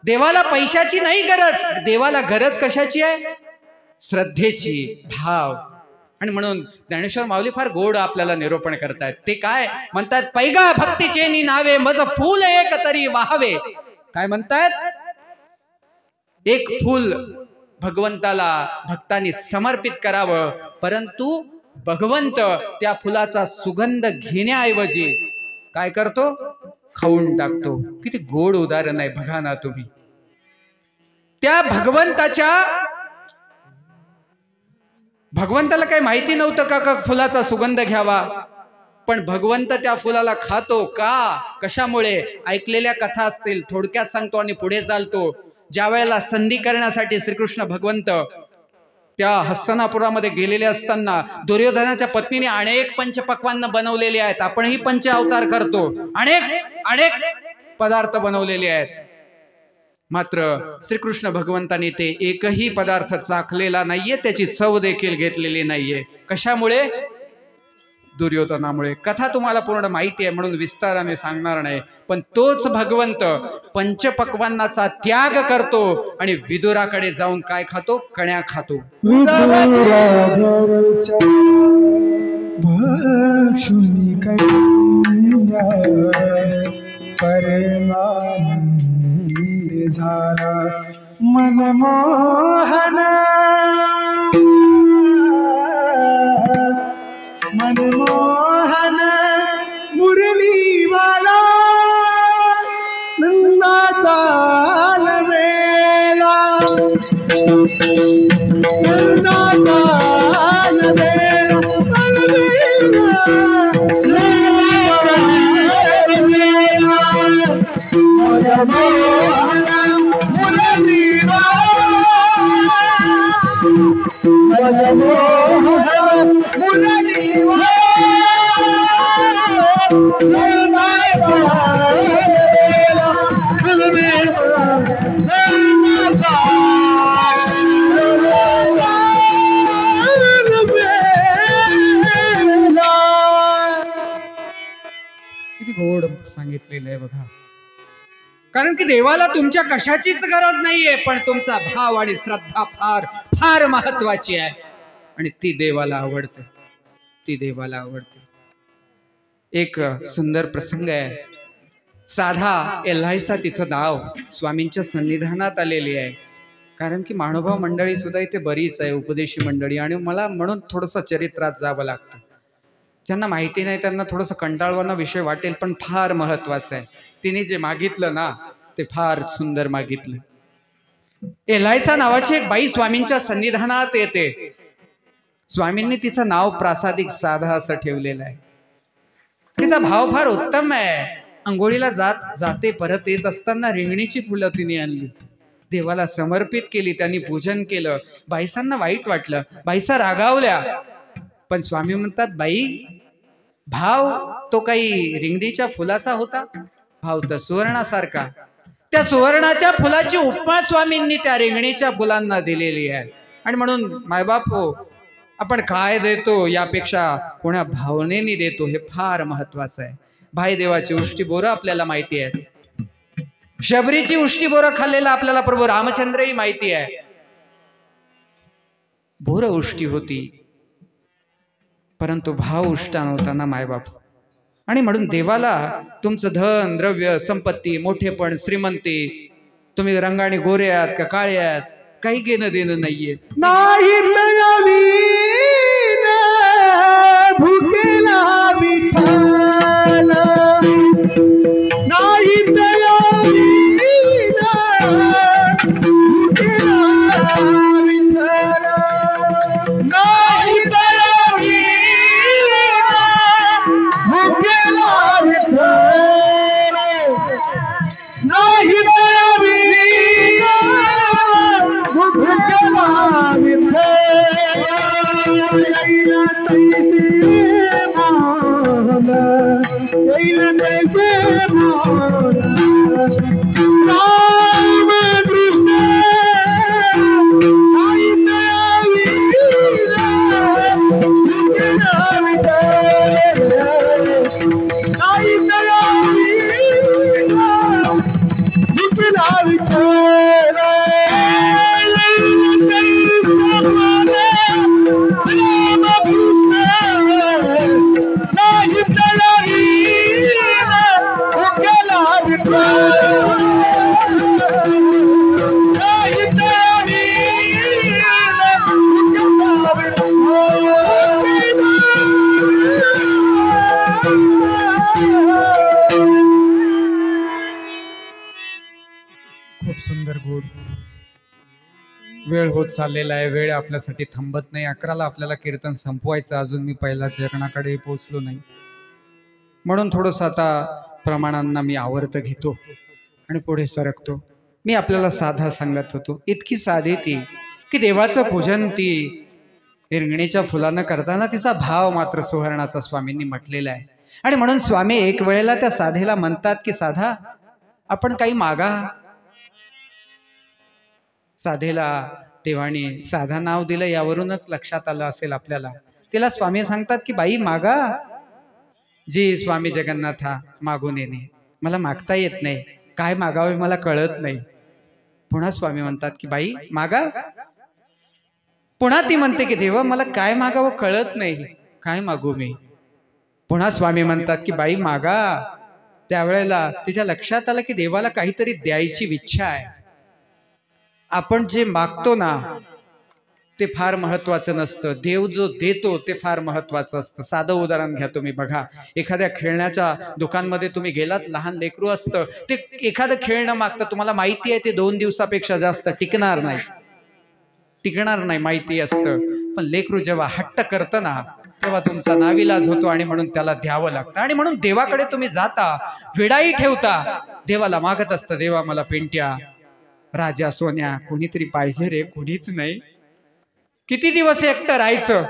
देवाला पैशाची नाही गरज, देवाला गरज कशाची आहे? श्रद्धेची, भाव. आणि म्हणून ज्ञानेश्वर माऊली फार गोड आपल्याला निरूपण करतायत. ते काय म्हणतात? पैगा भक्तीचे नावे मज फूल एक तरी वाहावे. काय म्हणतात? एक फूल भगवंताला भक्तांनी समर्पित करावं, परंतु भगवंत त्या फुलाचा सुगंध घेण्याऐवजी काय करतो? खाऊन टाकतो. किती गोड उदाहरण आहे बघा ना तुम्ही. त्या भगवंताला काही माहिती नव्हतं का फुलाचा सुगंध घ्यावा, पण भगवंत त्या फुलाला खातो का? कशामुळे? ऐकलेल्या कथा असतील, थोडक्यात सांगतो आणि पुढे चालतो. ज्या वेळेला संधी करण्यासाठी श्रीकृष्ण भगवंत त्या हस्तिनापुरामध्ये गेलेले असताना दुर्योधनाच्या पत्नीने अनेक पंचपक्वान्न बनवलेले आहेत. आपणही पंच अवतार करतो, अनेक अनेक पदार्थ बनवलेले आहेत. मात्र श्रीकृष्ण भगवंतांनी ते एकही पदार्थ चाखलेला नाहीये, त्याची चव देखील घेतलेली नाहीये. कशामुळे? दुर्योधनामुळे. कथा तुम्हाला पूर्ण माहिती आहे म्हणून विस्ताराने सांगणार नाही. पण तोच भगवंत पंचपक्वान्नाचा त्याग करतो आणि विदुराकडे जाऊन काय खातो? कण्या खातो.
झाला मनमोहन मनमोहन मुरलीवाला नंदाचा लवेला नंदाचा
किती गोड सांगितलेलं आहे बघा. कारण की देवाला तुमच्या कशाचीच गरज नाहीये, पण तुमचा भाव आणि श्रद्धा फार फार महत्वाची आहे आणि ती देवाला आवडते. ती देवाला आवडते. एक सुंदर प्रसंग आहे. साधा एल्हायसा तिचं नाव स्वामींच्या सन्निधानात आलेली आहे. कारण की महानुभाव मंडळी सुद्धा इथे बरीच आहे, उपदेशी मंडळी, आणि मला म्हणून थोडंसं चरित्रात जावं लागतं. ज्यांना माहिती नाही त्यांना थोडंसं कंटाळवाना विषय वाटेल, पण फार महत्वाचं आहे. तिने जे मागितलं ना ते फार सुंदर मागितलं. एल्हायसा नावाची एक बाई स्वामींच्या सन्निधानात येते. स्वामींनी तिचं नाव प्रासादिक साधा असं ठेवलेलं आहे. तिचा भाव फार उत्तम आहे. अंघोळीला जाते परत येत असताना रिंगणीची फुलं तिने आणली, देवाला समर्पित केली, त्यांनी पूजन केलं. बाईसांना वाईट वाटलं, बाईसा रागावल्या. पण स्वामी म्हणतात, बाई भाव तो काही रिंगणीच्या फुलाचा होता, भाव तर सुवर्णासारखा. त्या सुवर्णाच्या फुलाची उपमा स्वामींनी त्या रिंगणीच्या फुलांना दिलेली आहे. आणि म्हणून मायबाप हो, आपण काय देतो यापेक्षा कोणा भावनेने देतो हे फार महत्वाचं आहे. भाईदेवाची उष्टी बोरं आपल्याला माहिती आहे. शबरीची उष्टी बोरं खाल्लेला आपल्याला प्रभू रामचंद्रही माहिती आहे. बोरं उष्टी होती परंतु भाव उष्टा नव्हता ना मायबाप. आणि म्हणून देवाला तुमचं धन द्रव्य संपत्ती मोठेपण श्रीमंती, तुम्ही रंगाने गोरे आहात का काळे आहात, काही घेणं देणं नाहीये.
नाही भुकेला विठाल नाही
सुंदर गोड. वेळ होत चाललेला आहे, वेळ आपल्यासाठी थांबत नाही. 11ला आपल्याला कीर्तन संपवायचं, अजून मी पहिल्या चरणाकडे पोहोचलो नाही. म्हणून थोडंसं आता प्रमाणांना मी आवर्त घेतो आणि पुढे सरकतो. मी आपल्याला साधा सांगत होतो, इतकी साधी ती की देवाचं पूजन ती हिरंगणीच्या फुलानं करताना तिचा भाव मात्र सुवर्णाचा स्वामींनी म्हटलेला आहे. आणि म्हणून स्वामी एक वेळेला त्या साधेला म्हणतात की साधा आपण काही मागा. साधेला देवाने साधा नाव दिलं यावरूनच लक्षात आलं असेल आपल्याला. तिला स्वामी सांगतात की बाई मागा. जी स्वामी जगन्नाथा मागून येणे, मला मागता येत नाही, काय मागावे मला कळत नाही. पुन्हा स्वामी म्हणतात की बाई मागा. पुन्हा ती म्हणते की देवा मला काय मागावं कळत नाही, काय मागू मी. पुन्हा स्वामी म्हणतात की बाई मागा. त्यावेळेला तिच्या लक्षात आलं की देवाला काहीतरी द्यायची इच्छा आहे. आपण जे मागतो ना ते फार महत्वाचं नसतं, देव जो देतो ते फार महत्वाचं असतं. साधं उदाहरण घ्या तुम्ही. बघा, एखाद्या खेळण्याच्या दुकानमध्ये तुम्ही गेलात, लहान लेकरू असतं, ते एखादं खेळणं मागतं, तुम्हाला माहिती आहे ते 2 दिवसापेक्षा जास्त टिकणार नाही, माहिती असतं. पण लेकरू जेव्हा हट्ट करतं ना तेव्हा तुमचा नाविलाज होतो आणि म्हणून त्याला द्यावं लागतं. आणि म्हणून देवाकडे तुम्ही जाता, विडाई ठेवता, देवाला मागत असतं, देवा मला पेंट्या, राजा, सोन्या कोणीतरी पाहिजे रे, कोणीच नाही. किती दिवस एकटं राहायचं.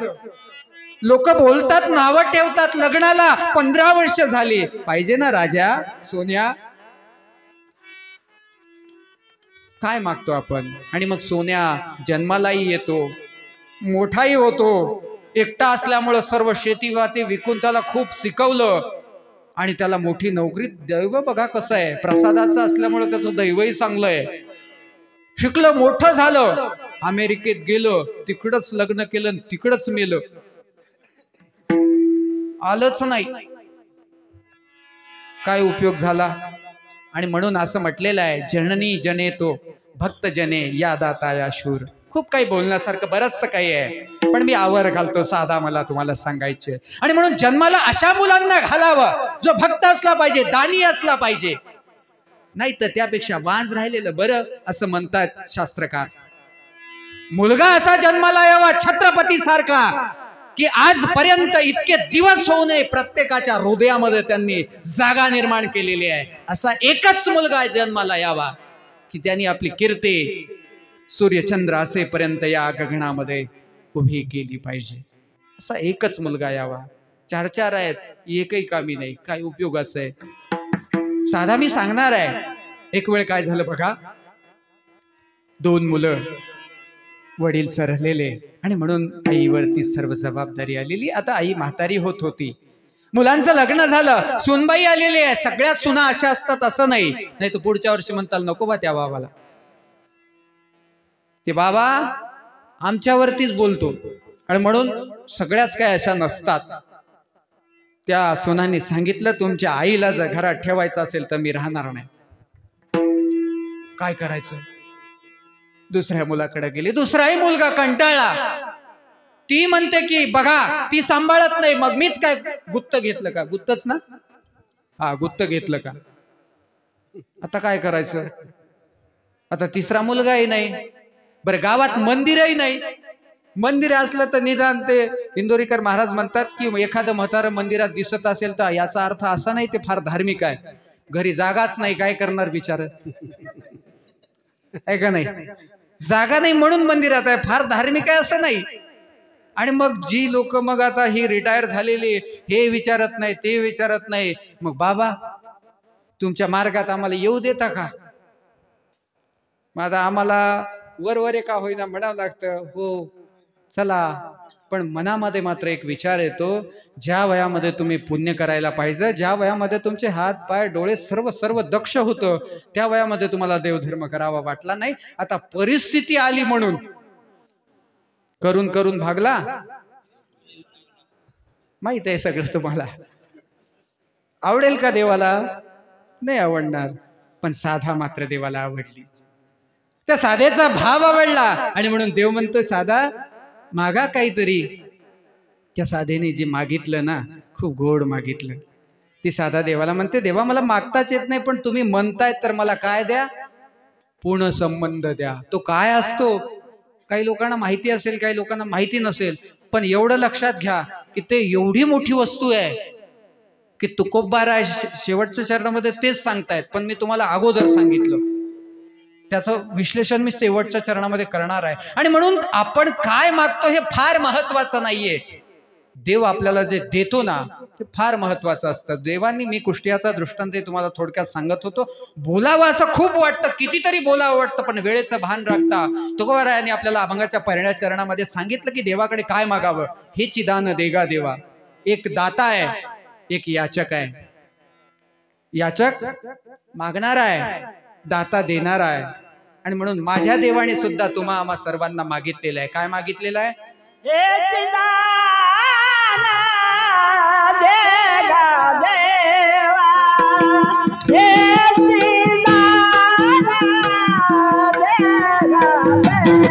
लोक बोलतात, नावं ठेवतात, लग्नाला 15 वर्ष झाली, पाहिजे ना राजा, सोन्या. काय मागतो आपण. आणि मग सोन्या जन्मालाही येतो, मोठाही होतो. एकटा असल्यामुळं सर्व शेतीवाती विकून त्याला खूप शिकवलं आणि त्याला मोठी नोकरी. दैव बघा कसं आहे, प्रसादाचं असल्यामुळं त्याचं दैवही चांगलं आहे. शिकलं, मोठं झालं, अमेरिकेत गेलं, तिकडच लग्न केलं, तिकडच मेलं, आलंच नाही. काय उपयोग झाला. आणि म्हणून असं म्हटलेलं आहे, जननी जने तो भक्त जने या दाताया शूर. खूप काही बोलण्यासारखं बरंचसं काही आहे, पण मी आवर घालतो, साधा मला तुम्हाला सांगायचे. आणि म्हणून जन्माला अशा मुलांना घालावं जो भक्त असला पाहिजे, दानी असला पाहिजे, नाही तर त्यापेक्षा वांज राहिलेलं बरं, असं म्हणतात शास्त्रकार. मुलगा असा जन्माला यावा छत्रपती सारखा की आजपर्यंत इतके दिवस होऊ नये प्रत्येकाच्या हृदयामध्ये त्यांनी जागा निर्माण केलेली आहे. असा एकच मुलगा जन्माला यावा की त्यांनी आपली कीर्ती सूर्यचंद्र असेपर्यंत या गगनामध्ये उभी केली पाहिजे. असा एकच मुलगा यावा. 4-4 आहेत, एकही कामी नाही, काय उपयोगाचं आहे. साधा मी सांगणार आहे. एक वेळ काय झालं बघा, 2 मुलं, वडील सरलेले आणि म्हणून आईवरती सर्व जबाबदारी आलेली. आता आई म्हातारी होत होती, मुलांचं लग्न झालं, सुनबाई आलेली आहे. सगळ्यात सुना अशा असतात असं नाही, नाही तर पुढच्या वर्षी म्हणताल नको बा त्या बाबाला, ते बाबा आमच्यावरतीच बोलतो. आणि म्हणून सगळ्याच काय अशा नसतात. त्या सुनांनी सांगितलं, तुमच्या आईला जर घरात ठेवायचं असेल तर मी राहणार नाही. काय करायचं. दुसऱ्या मुलाकडे गेली. दुसराही मुलगा कंटाळला. ती म्हणते की बघा ती सांभाळत नाही, मग मीच काय गुत्त घेतलं का. गुत्तच ना, हा गुत्त घेतलं का. आता काय करायचं. आता तिसरा मुलगाही नाही. बरं, गावात मंदिरही नाही. मंदिर असलं तर निदान ते इंदोरीकर महाराज म्हणतात की एखादं म्हातारं मंदिरात दिसत असेल तर याचा अर्थ असा नाही ते फार धार्मिक आहे. घरी जागाच नाही, काय करणार बिचार, आहे का नाही. जागा नाही म्हणून मंदिरात आहे, फार धार्मिक आहे असं नाही. आणि मग जी लोक मग आता ही रिटायर झालेली, हे विचारत नाही, ते विचारत नाही, मग बाबा तुमच्या मार्गात आम्हाला येऊ देता का. मग आता आम्हाला वरवरे का होईना म्हणावं लागतं, हो चला. पण मनामध्ये मात्र एक विचार येतो, ज्या वयामध्ये तुम्ही पुण्य करायला पाहिजे, ज्या वयामध्ये तुमचे हात पाय डोळे सर्व दक्ष होतं, त्या वयामध्ये तुम्हाला देवधर्म करावा वाटला नाही. आता परिस्थिती आली म्हणून करून करून भागला. माहित आहे सगळं तुम्हाला. आवडेल का देवाला. नाही आवडणार. पण साधा मात्र देवाला आवडली. त्या साधेचा भाव आवडला आणि म्हणून देव म्हणतोय साधा मागा काहीतरी. त्या साधेने जे मागितलं ना, खूप गोड मागितलं. ती साधा देवाला म्हणते, देवा मला मागताच येत नाही, पण तुम्ही म्हणतायत तर मला काय द्या, पूर्ण संबंध द्या. तो काय असतो काही लोकांना माहिती असेल, काही लोकांना माहिती नसेल, पण एवढं लक्षात घ्या की ते एवढी मोठी वस्तू आहे की तुकोबाराय शेवटच्या चरणामध्ये तेच सांगतायत, पण मी तुम्हाला अगोदर सांगितलं. त्याचं विश्लेषण मी शेवटच्या चरणामध्ये करणार आहे. आणि म्हणून आपण काय मागतो हे फार महत्वाचं नाहीये. देव आपल्याला जे देतो ना ते फार महत्वाचं असतं. देवांनी, मी कुष्टियाचा दृष्टांत तुम्हाला थोडक्यात सांगत होतो. बोलावं असं खूप वाटतं, कितीतरी बोलावं वाटतं, पण वेळेचं भान राखता तुकोबारायांनी आपल्याला अभंगाच्या पहिल्या चरणामध्ये सांगितलं की देवाकडे काय मागावं. हे चिदान देगा देवा. एक दाता आहे, एक याचक आहे. याचक मागणारा आहे, दाता देणारा आहे. आणि म्हणून माझ्या देवाने सुद्धा तुम्हा आम्हा सर्वांना मागितलेलं आहे. काय मागितलेलं आहे?
हे चिदान देगा देवा, हे चिदान देगा देवा,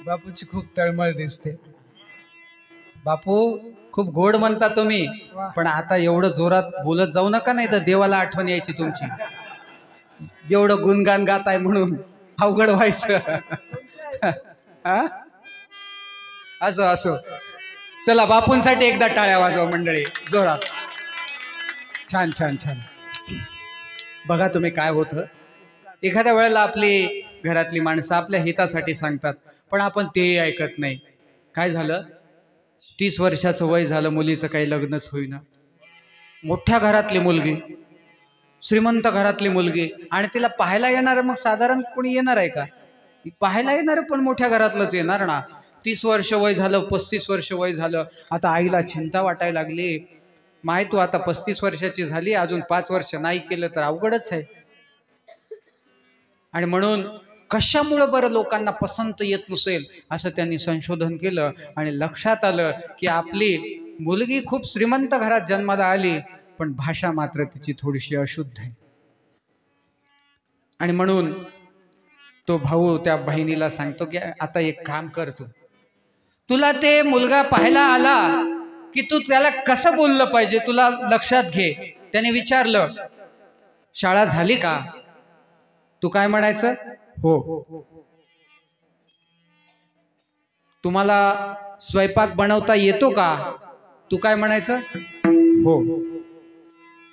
बापूची खूप तळमळ दिसते. बापू खूप गोड म्हणता तुम्ही, पण आता एवढं जोरात बोलत जाऊ नका, नाही तर देवाला आठवण यायची तुमची. एवढं गुणगान गाताय म्हणून अवघड व्हायचं. असो असो, चला बापूंसाठी एकदा टाळ्या वाजवा मंडळी जोरात. छान छान छान. बघा तुम्ही काय होतं, एखाद्या वेळेला आपली घरातली माणसं आपल्या हितासाठी सांगतात, पण आपण तेही ऐकत नाही. काय झालं, 30 वर्षाचं वय झालं, मुलीचं काही लग्नच होईना. मोठ्या घरातली मुलगी, श्रीमंत घरातली मुलगी, आणि तिला पाहायला येणार, मग साधारण कोणी येणार आहे का? पाहायला येणार पण मोठ्या घरातलंच येणार ना. 30 वर्ष वय झालं, 35 वर्ष वय झालं. आता आईला चिंता वाटायला लागली, माय तू आता 35 वर्षाची झाली, अजून 5 वर्ष नाही केलं तर अवघडच आहे. आणि म्हणून कशामुळं बरं लोकांना पसंत येत नसेल असं त्यांनी संशोधन केलं, आणि लक्षात आलं की आपली मुलगी खूप श्रीमंत घरात जन्माला आली, पण भाषा मात्र तिची थोडीशी अशुद्ध आहे. आणि म्हणून तो भाऊ त्या बहिणीला सांगतो की आता एक काम कर, तुला ते मुलगा पाहायला आला की तू त्याला कसं बोललं पाहिजे तुला लक्षात घे. त्याने विचारलं, शाळा झाली का? तू काय म्हणायचं? हो. तुम्हाला स्वयंपाक बनवता येतो का? तू काय म्हणायचं? हो.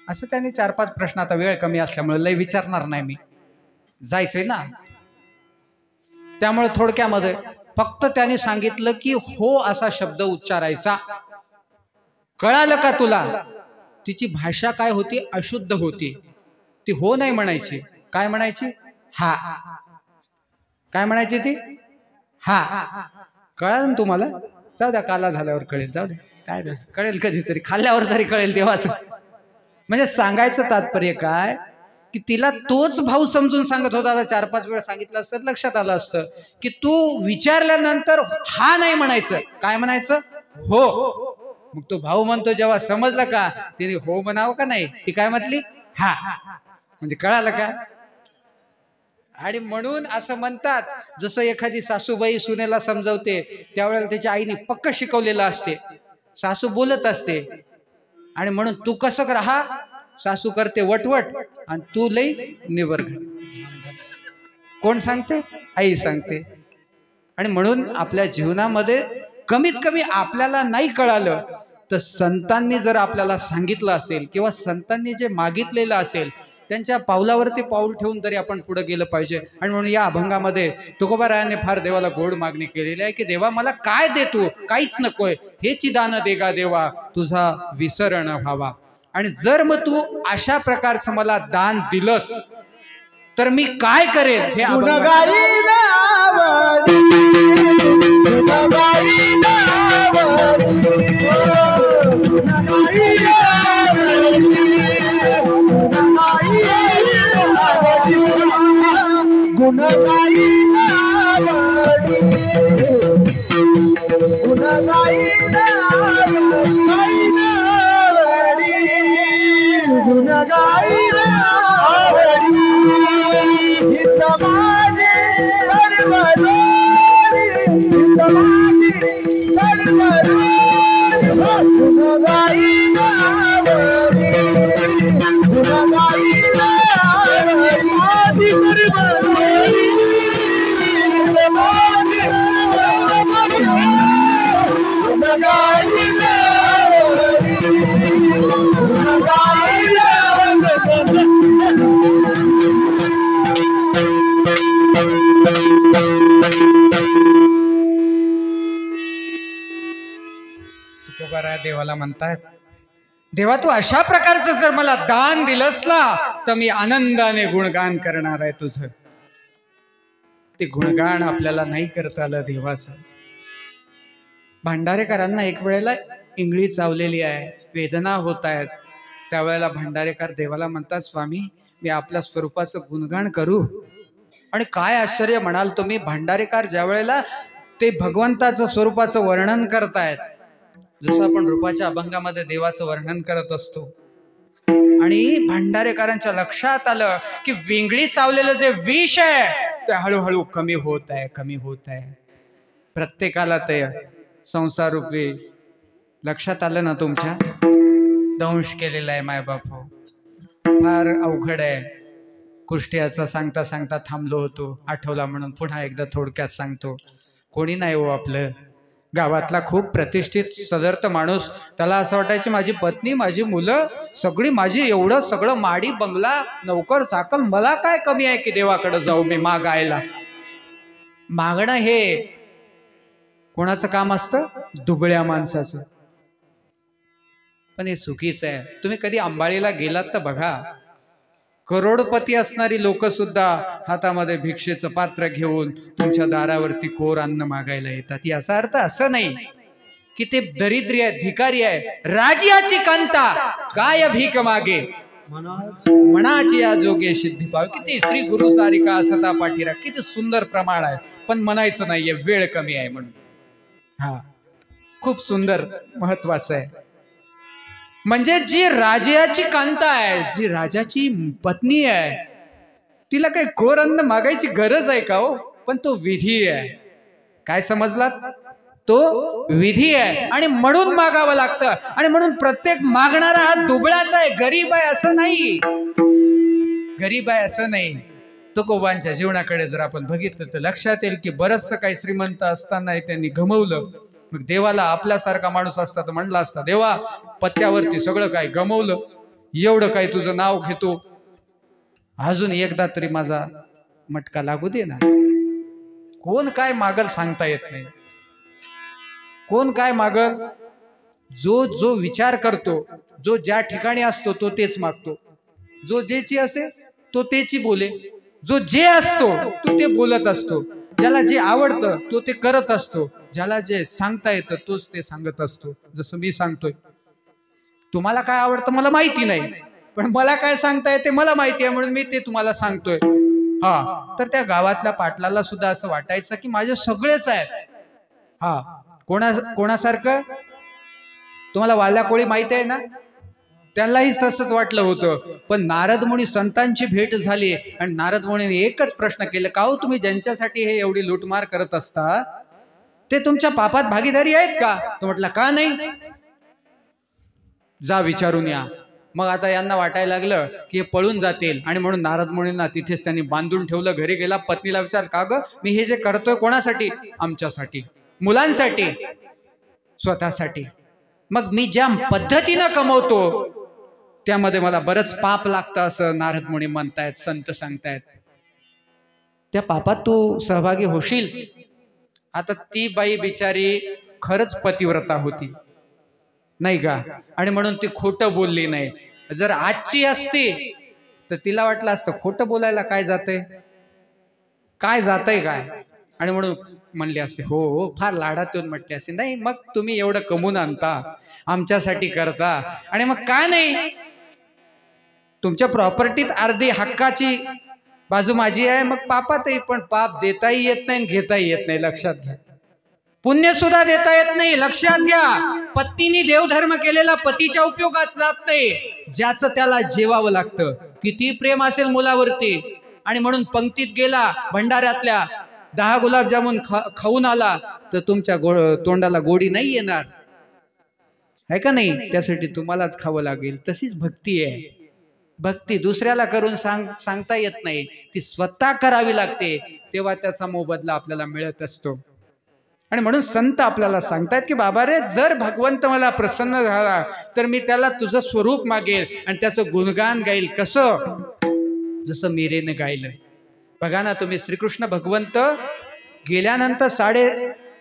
असं त्याने 4-5 प्रश्न, आता वेळ कमी असल्यामुळे लय विचारणार नाही मी, जायचंय ना. त्यामुळे थोडक्यामध्ये फक्त त्याने सांगितलं की हो असा शब्द उच्चारायचा. कळालं का तुला? तिची भाषा काय होती? अशुद्ध होती. ती हो नाही म्हणायची. काय म्हणायची? हा. काय म्हणायची ती? हा. कळालं ना तुम्हाला? जाऊ द्या, काला झाल्यावर कळेल, जाऊ द्या, काय कळेल कधीतरी, खाल्ल्यावर तरी कळेल देवाचं. म्हणजे सांगायचं तात्पर्य काय की तिला तोच भाऊ समजून सांगत होता. आता 4-5 वेळा सांगितलं असतं लक्षात आलं असतं की तू विचारल्यानंतर हा नाही म्हणायचं. काय म्हणायचं? हो. मग तो भाऊ म्हणतो जेव्हा समजलं का तिने हो म्हणावं का नाही, ती काय म्हटली? हा. म्हणजे कळालं का? आणि म्हणून असं म्हणतात, जसं एखादी सासूबाई सुनेला समजवते त्यावेळेला त्याच्या आईने पक्क शिकवलेलं असते, सासू बोलत असते, आणि म्हणून तू कसं राहा, सासू करते वटवट आणि तू लई निवर्ग. कोण सांगते? आई सांगते. आणि म्हणून आपल्या जीवनामध्ये कमीत कमी आपल्याला नाही कळालं तर संतांनी जर आपल्याला सांगितलं असेल किंवा संतांनी जे मागितलेलं असेल त्यांच्या पावलावरती पाऊल ठेवून तरी आपण पुढे गेलं पाहिजे. आणि म्हणून या अभंगामध्ये तुकोबारायाने फार देवाला गोड मागणी केलेली आहे की देवा मला काय दे तू, काहीच नकोय, हेची दान देगा देवा तुझा विसरण व्हावा. आणि जर मग तू अशा प्रकारचं मला दान दिलंस तर मी काय करेन हे
गुणगाई नावडी, गुणगाई नावडी, गुणगाई नावडी, गुणगाई नावडी, गुणगाई नावडी, गुणगाई नावडी, समाजे सर्वलोरी, समाजे सर्वलोरी, गुणगाई नावडी, गुणगाई नावडी, आदि सर्वलोरी, समाजे सर्वलोरी, गुणगाई नावडी, गुणगाई नावडी.
तुकोबाराय देवाला म्हणतायत, देवा तू अशा प्रकारचं जर मला दान दिलंस ना तर मी आनंदाने गुणगान करणार आहे तुझं. ते गुणगान आपल्याला नाही करता आलं देवाचं. भांडारेकरांना एक वेळेला इंगळी चावलेली आहे, वेदना होत आहेत. त्यावेळेला भांडारेकर देवाला म्हणतात, स्वामी मी आपल्या स्वरूपाचं गुणगान करू. आणि काय आश्चर्य म्हणाल तुम्ही, भांडारेकर ज्या वेळेला ते भगवंताचं स्वरूपाचं वर्णन करतायत, जसं आपण रूपाच्या अभंगामध्ये देवाचं वर्णन करत असतो, आणि भांडारेकरांच्या लक्षात आलं की वेंगळी चावलेलं जे विष आहे ते हळूहळू कमी होत आहे, कमी होत आहे. प्रत्येकाला ते संसार रूपी लक्षात आलं ना तुमच्या, दंश केलेला आहे मायबाप हो, फार अवघड आहे. कुष्टियाचा सांगता सांगता थांबलो होतो, आठवला म्हणून पुन्हा एकदा थोडक्यात सांगतो. कोणी नाही हो आपलं, गावातला खूप प्रतिष्ठित सदर्थ माणूस, त्याला असं वाटायचं माझी पत्नी, माझी मुलं सगळी माझी, एवढं सगळं माडी बंगला, नौकर चाकल, मला काय कमी आहे की देवाकडे जाऊ मी मागायला. मागणं हे कोणाचं काम असतं? दुबळ्या माणसाचं. पण हे चुकीचं आहे. तुम्ही कधी अंबाळीला गेलात तर बघा, करोडपती असणारी लोक सुद्धा हातामध्ये भिक्षेचं पात्र घेऊन तुमच्या दारावरती कोर अन्न मागायला येतात. याचा अर्थ असं नाही की ते दरिद्री आहेत, भिकारी आहे. राजियाची कांता काय भीक मागे, मनाची या जोगे सिद्धी पावे. किती श्री गुरु सारिका असता पाठीरा, किती सुंदर प्रमाण आहे. पण म्हणायचं नाहीये वेळ कमी आहे म्हणून. हा खूप सुंदर महत्वाचं आहे. म्हणजे जी राजाची कांता आहे, जी राजाची पत्नी आहे, तिला काही कोर अन्न मागायची गरज आहे का हो? पण तो विधी आहे. काय समजलात? तो विधी आहे आणि म्हणून मागावं लागतं. आणि म्हणून प्रत्येक मागणारा हा दुबळाचा आहे, गरीब आहे असं नाही, गरीब आहे असं नाही. तुकोबांच्या जीवनाकडे जर आपण बघितलं तर लक्षात येईल की बरचसं काही श्रीमंत असताना त्यांनी गमवलं. मग देवाला आपल्यासारखा माणूस असता तर म्हणला असता, देवा पत्त्यावरती सगळं काय गमवलं, एवढं काय तुझं नाव घेतो, अजून एकदा तरी माझा मटका लागू दे ना. कोण काय मागल सांगता येत नाही. कोण काय मागल? जो जो विचार करतो, जो ज्या ठिकाणी असतो तो तेच मागतो. जो जेची असे तो तेची बोले, जो जे असतो तो ते बोलत असतो. ज्याला जे आवडतं तो ते करत असतो, ज्याला जे सांगता येतं तोच ते सांगत असतो. जसं मी सांगतोय, तुम्हाला काय आवडतं मला माहिती नाही, पण मला काय सांगता येते मला माहिती आहे, म्हणून मी ते तुम्हाला सांगतोय. हा, तर त्या गावातल्या पाटलाला सुद्धा असं वाटायचं की माझे सगळेच आहेत. हा, कोणासारखं? तुम्हाला वाल्या कोळी माहिती आहे ना, त्यांनाही तसंच वाटलं होतं. पण नारद मुनी संतांची भेट झाली आणि नारद मुनीने एकच प्रश्न केला, का हो तुम्ही ज्यांच्यासाठी हे एवढी लूटमार करत असता ते तुमच्या पापात भागीदारी आहेत का? तो म्हटला का नाही, जा विचारून या. मग आता यांना वाटायला लागलं की हे पळून जातील, आणि म्हणून नारद मुनींना तिथेच त्यांनी बांधून ठेवलं. घरी गेला, पत्नीला विचार, का ग मी हे जे करतोय कोणासाठी? आमच्यासाठी, मुलांसाठी, स्वतःसाठी. मग मी ज्या पद्धतीनं कमवतो त्यामध्ये मला बरंच पाप लागतं असं नारद मुनी म्हणतायत, संत सांगतायत. त्या पापात तू सहभागी होशील. आता ती बाई बिचारी खरंच पतिव्रता होती नाही का, आणि म्हणून ती खोटं बोलली नाही. जर आजची असती तर तिला वाटलं असतं खोटं बोलायला काय जातंय, काय जातंय काय, आणि म्हणून म्हणली असते हो हो, फार लाडात येऊन म्हटली असते नाही मग तुम्ही एवढं कमवून आणता आमच्यासाठी करता, आणि मग काय नाही तुमच्या प्रॉपर्टीत अर्धी हक्काची बाजू माझी आहे, मग पापातही पण पाप देताही येत नाही घेताही येत नाही. लक्षात घ्या. पुण्य सुद्धा देता येत नाही. लक्षात घ्या. पत्नीने देवधर्म केलेला पतीच्या उपयोगात जात नाही. ज्याचं त्याला जेवावं लागतं. किती प्रेम असेल मुलावरती, आणि म्हणून पंक्तीत गेला भंडाऱ्यातल्या 10 गुलाबजामुन खाऊन आला तर तुमच्या तोंडाला गोडी नाही येणार आहे का नाही, त्यासाठी तुम्हालाच खावं लागेल. तशीच भक्ती आहे. भक्ती दुसऱ्याला करून सांगता येत नाही, ती स्वतः करावी लागते, तेव्हा त्याचा मोबदला आपल्याला मिळत असतो. आणि म्हणून संत आपल्याला सांगतात की बाबा रे, जर भगवंत मला प्रसन्न झाला तर मी त्याला तुझं स्वरूप मागेल आणि त्याचं गुणगान गाईल. कसं? जसं मीरेने गायलं. बघा ना तुम्ही, श्रीकृष्ण भगवंत गेल्यानंतर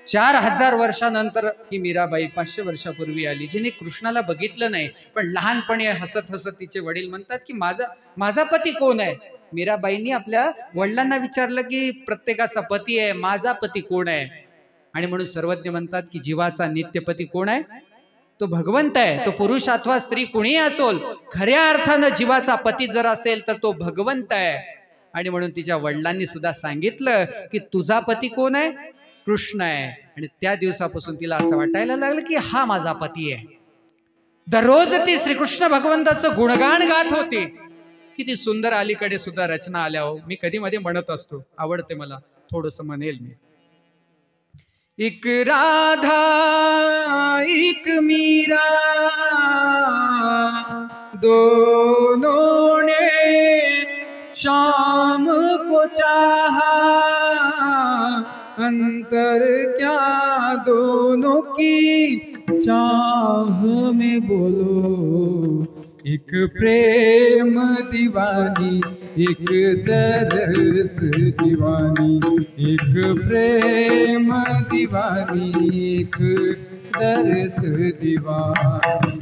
4,500 वर्षानंतर ही मीराबाई 500 वर्षापूर्वी आली, जिने कृष्णाला बघितलं नाही, पण लहानपणी हसत हसत तिचे वडील म्हणतात की माझा पती कोण आहे. मीराबाईंनी आपल्या वडिलांना विचारलं की प्रत्येकाचा पती आहे, माझा पती कोण आहे. आणि म्हणून सर्वज्ञ म्हणतात की जीवाचा नित्यपती कोण आहे, तो भगवंत आहे. तो पुरुष अथवा स्त्री कुणीही असोल, खऱ्या अर्थानं जीवाचा पती जर असेल तर तो भगवंत आहे. आणि म्हणून तिच्या वडिलांनी सुद्धा सांगितलं की तुझा पती कोण आहे, कृष्ण आहे. आणि त्या दिवसापासून तिला असं वाटायला लागलं की हा माझा पती आहे. दररोज ती श्रीकृष्ण भगवंताचं गुणगान गात होती. किती सुंदर अलीकडे सुद्धा रचना आल्या हो. मी कधी मध्ये म्हणत असतो, आवडते मला, थोडंसं म्हणेल मी. एक राधा एक मीरा दोनों ने शाम को चाहा, अंतर क्या दोनों की चाह में बोलो. एक प्रेम दीवानी एक तरस दीवानी, एक प्रेम दीवानी एक तरस दीवानी.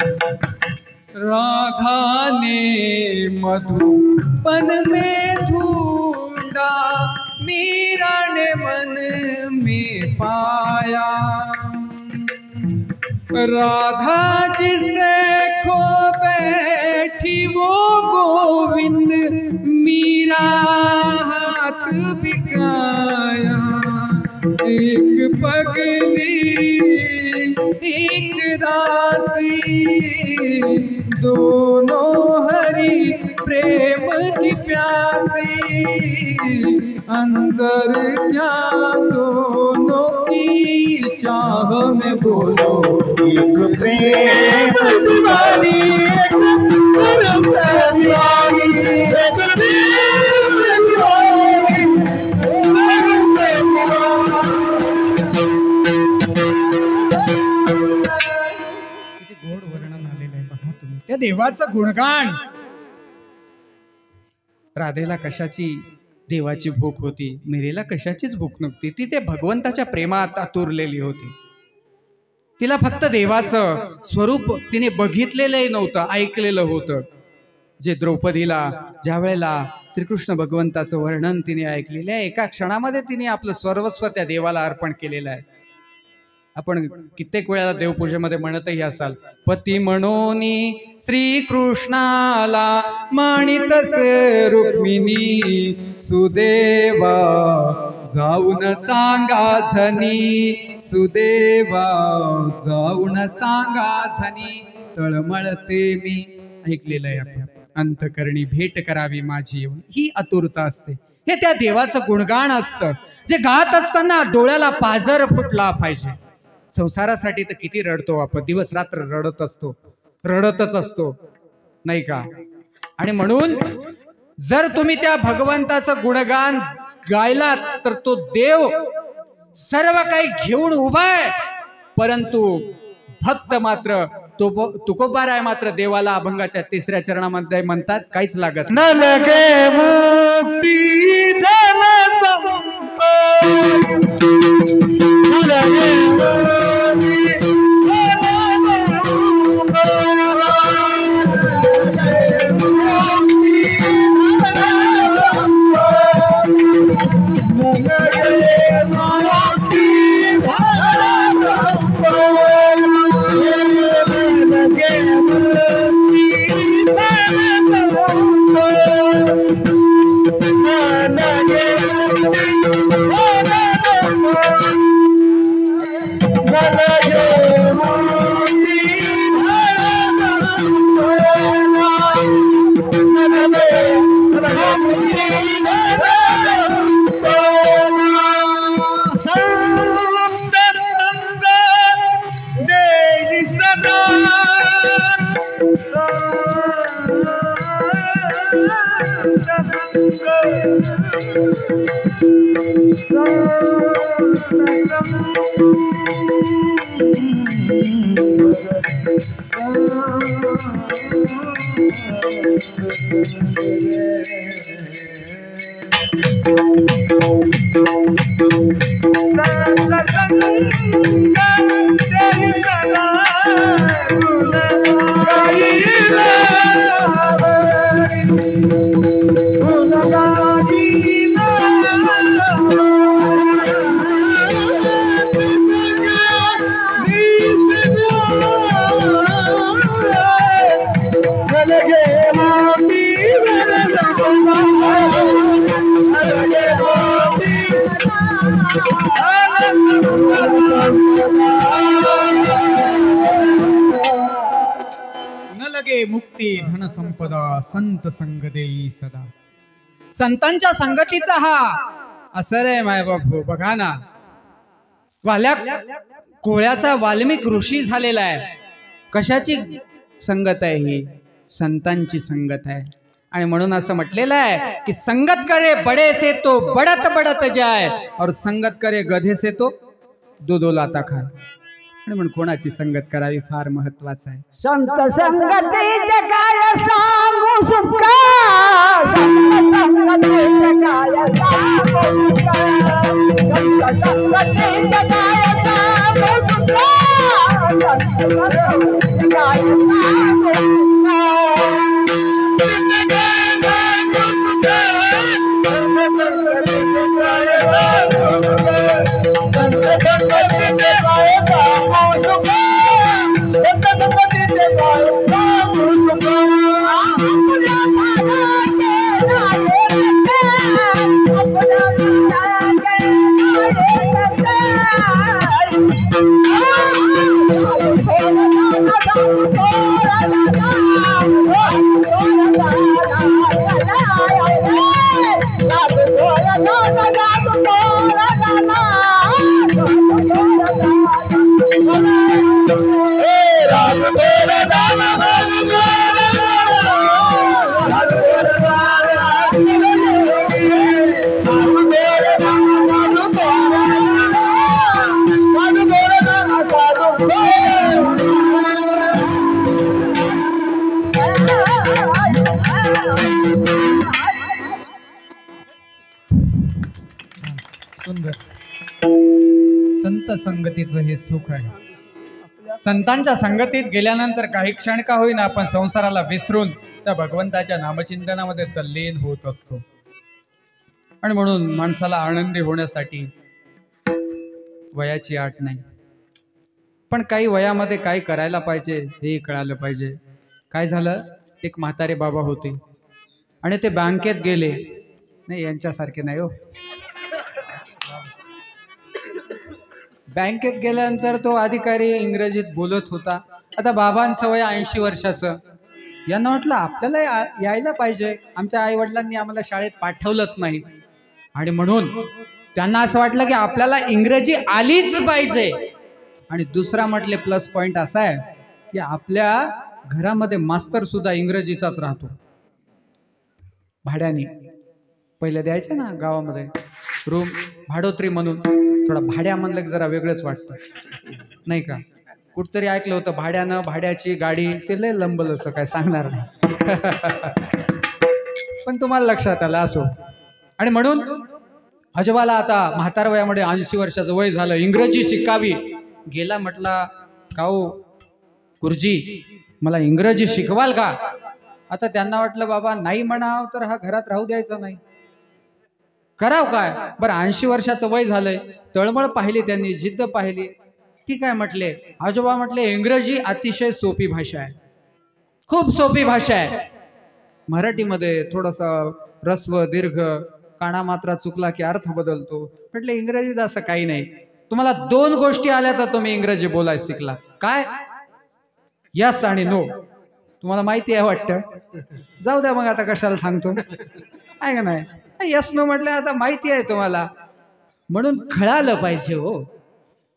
राधा ने मधुबन में ढूंढा, मीरा ने मन में पाया. राधा जिसे खो बैठी वो गोविंद, मीरा हाथ बिकाया. एक पगली एक दासी, दोनों हरि प्रेम की प्यासी. अंदर क्या दोनों की चाह में बोलो.
एक प्रेम दीवानी एक तरस दीवानी, एक प्रेम दीवानी
किती गोड वर्णन आलेलं आहे बघा तुम्ही. त्या देवाचं गुणगान. राधेला कशाची देवाची भूक होती, मीरेला कशाचीच भूक नव्हती. ती त्या भगवंताच्या प्रेमात आतुरलेली होती. तिला फक्त देवाचं स्वरूप तिने बघितलेलंही नव्हतं, ऐकलेलं होतं. जे द्रौपदीला ज्या वेळेला श्रीकृष्ण भगवंताचं वर्णन तिने ऐकलेलं आहे, एका क्षणामध्ये तिने आपलं सर्वस्व त्या देवाला अर्पण केलेलं आहे. आपण कित्येक वेळा देवपूजेमध्ये म्हणतही असाल, पती म्हणोनी श्रीकृष्णाला माणितसे रुक्मिणी, सुदेवा जाऊन सांगा झनी, सुदेवा जाऊन सांगा झनी, तळमळते मी. ऐकलेलं आहे आपण. अंतकरणी भेट करावी माझी येऊन, ही आतुरता असते. हे त्या देवाचं गुणगान असतं, जे गात असताना डोळ्याला पाझर फुटला पाहिजे. संसारासाठी तर किती रडतो आपण, दिवस रात्र रडत असतो, रडतच असतो नाही का. आणि म्हणून जर तुम्ही त्या भगवंताचं गुणगान गायलात तर तो देव सर्व काही घेऊन उभा आहे, परंतु भक्त मात्र तुकोबाराय मात्र देवाला अभंगाच्या 3ऱ्या चरणामध्ये म्हणतात, काहीच लागत
न लगे मुक्ती धन संपत, न लगे मुक्ती
मुक्ती धन संपदा संत संग देई सदा. संतांच्या संगतीचा हा असर आहे माय बापू. बघा ना, वाल्या कोळ्याचा वाल्मिक ऋषी झालेला आहे. कशाची संगत आहे ही? संतांची संगत आहे. आणि म्हणून असं म्हटलेलं आहे की संगत करे बडे से तो बडत बडत जाय और संगत करे गधे से तो दो दो लाता खाय. म्हणून कोणाची संगत करावी फार महत्वाचं आहे.
संत संगतीचे काय सांगू सुका, संत संगतीचे काय सांगू सुका, संत संगतीचे काय सांगू सुका, संत संगतीचे काय सांगू सुका.
सुंदर. संत संगतीचं हे सुख आहे. संतांच्या संगतीत गेल्यानंतर काही क्षण का होईना आपण संसाराला विसरून त्या भगवंताच्या नामचिंतनामध्ये तल्लीन होत असतो. आणि म्हणून माणसाला आनंदी होण्यासाठी वयाची आट नाही, पण काही वयामध्ये काय करायला पाहिजे हे कळालं पाहिजे. काय झालं, एक म्हातारे बाबा होते आणि ते बँकेत गेले. नाही, यांच्यासारखे नाही हो. बँकेत गेल्यानंतर तो अधिकारी इंग्रजीत बोलत होता. आता बाबांचं वय 80 वर्षाचं. यांना वाटलं आपल्याला यायला पाहिजे, आमच्या आई वडिलांनी आम्हाला शाळेत पाठवलंच नाही. आणि म्हणून त्यांना असं वाटलं की आपल्याला इंग्रजी आलीच पाहिजे. आणि दुसरा म्हटले प्लस पॉइंट असा आहे की आपल्या घरामध्ये मास्तर सुद्धा इंग्रजीचाच राहतो. भाड्याने पहिले द्यायचे ना गावामध्ये रूम भाडोत्री म्हणून. थोडा भाड्या म्हणलं की जरा वेगळंच वाटतं नाही का. कुठतरी ऐकलं होतं भाड्यानं भाड्याची गाडी, ते लय लंबल असं काय सांगणार नाही. पण तुम्हाला लक्षात आलं असो. आणि म्हणून आजोबाला आता म्हातार वयामध्ये 80 वर्षाचं वय झालं, इंग्रजी शिकावी. गेला म्हटला का हो गुरुजी मला इंग्रजी शिकवाल का? आता त्यांना वाटलं बाबा नाही म्हणाव तर हा घरात राहू द्यायचा नाही, कराव काय. बरं 80 वर्षाचं वय झालंय, तळमळ पाहिली त्यांनी, जिद्द पाहिली. ठीक आहे म्हटले. आजोबा म्हटले इंग्रजी अतिशय सोपी भाषा आहे, खूप सोपी भाषा आहे. मराठीमध्ये थोडासा रस्व दीर्घ काना मात्रा चुकला की अर्थ बदलतो. म्हटले इंग्रजीचं असं काही नाही. तुम्हाला 2 गोष्टी आल्या तर तुम्ही इंग्रजी बोलायला शिकला. काय? यस आणि नो. तुम्हाला माहिती आहे वाटतं. जाऊ द्या मग आता कशाला सांगतो, आहे का नाही. यस नो म्हटलं आता माहिती आहे तुम्हाला, म्हणून कळालं पाहिजे हो,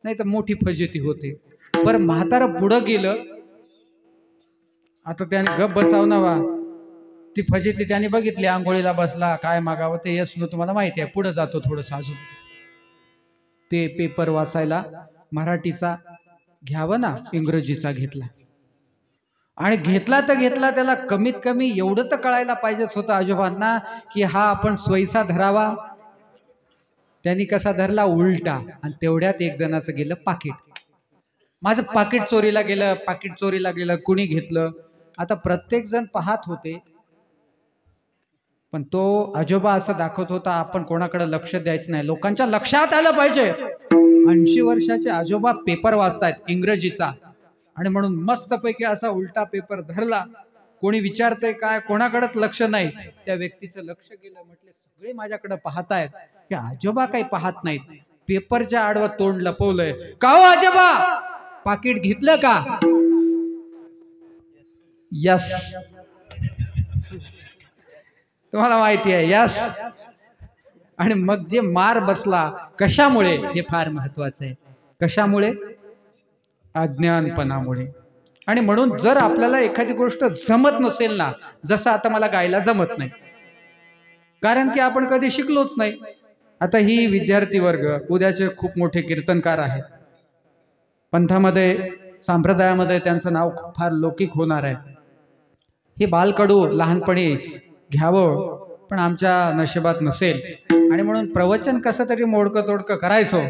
नाही तर मोठी फजिती होते. बरं म्हातारं पुढं गेलं. आता त्याने गप बसाव ना वा, ती फजिती त्याने बघितली. आंघोळीला बसला, काय मागावं ते यस नो तुम्हाला माहिती आहे. पुढं जातो थोडंसं अजून, ते पेपर वाचायला मराठीचा घ्यावं ना, इंग्रजीचा घेतला. आणि घेतला तर घेतला, त्याला कमीत कमी एवढं तर कळायला पाहिजेच होतं आजोबांना की हा आपण स्वैसा धरावा. त्यांनी कसा धरला? उलटा. आणि तेवढ्यात एक जणाचं गेलं पाकिट. माझं पाकिट चोरीला गेलं, पाकिट चोरीला गेलं, कुणी घेतलं. आता प्रत्येक जण पाहत होते, पण तो आजोबा असं दाखवत होता आपण कोणाकडे लक्ष द्यायचं नाही, लोकांच्या लक्षात आलं पाहिजे. 80 वर्षाचे आजोबा पेपर वाचतायत इंग्रजीचा, आणि म्हणून मस्तपैकी असा उलटा पेपर धरला. कोणी विचारतंय काय, कोणाकडेच लक्ष नाही. त्या व्यक्तीचं लक्ष गेलं. म्हटले सगळे माझ्याकडे पाहतायत, हे आजोबा काही पाहत नाहीत. पेपरच्या आडवं तोंड लपवलंय. का हो आजोबा पाकिट घेतलं का? यस. तुम्हाला माहिती आहे यस. आणि मग जे मार बसला कशामुळे, हे फार महत्वाचं आहे. कशामुळे? अज्ञानपणामुळे. आणि म्हणून जर आपल्याला एखादी गोष्ट जमत नसेल ना, जसं आता मला गायला जमत नाही, कारण की आपण कधी शिकलोच नाही. आता ही विद्यार्थी वर्ग उद्याचे खूप मोठे कीर्तनकार आहेत, पंथामध्ये संप्रदायामध्ये त्यांचं नाव फार लौकिक होणार आहे. हे बालकडू लहानपणी घ्यावं, पण आमच्या नशिबात नसेल. आणि म्हणून प्रवचन कसं तरी मोडकं तोडकं करायचो,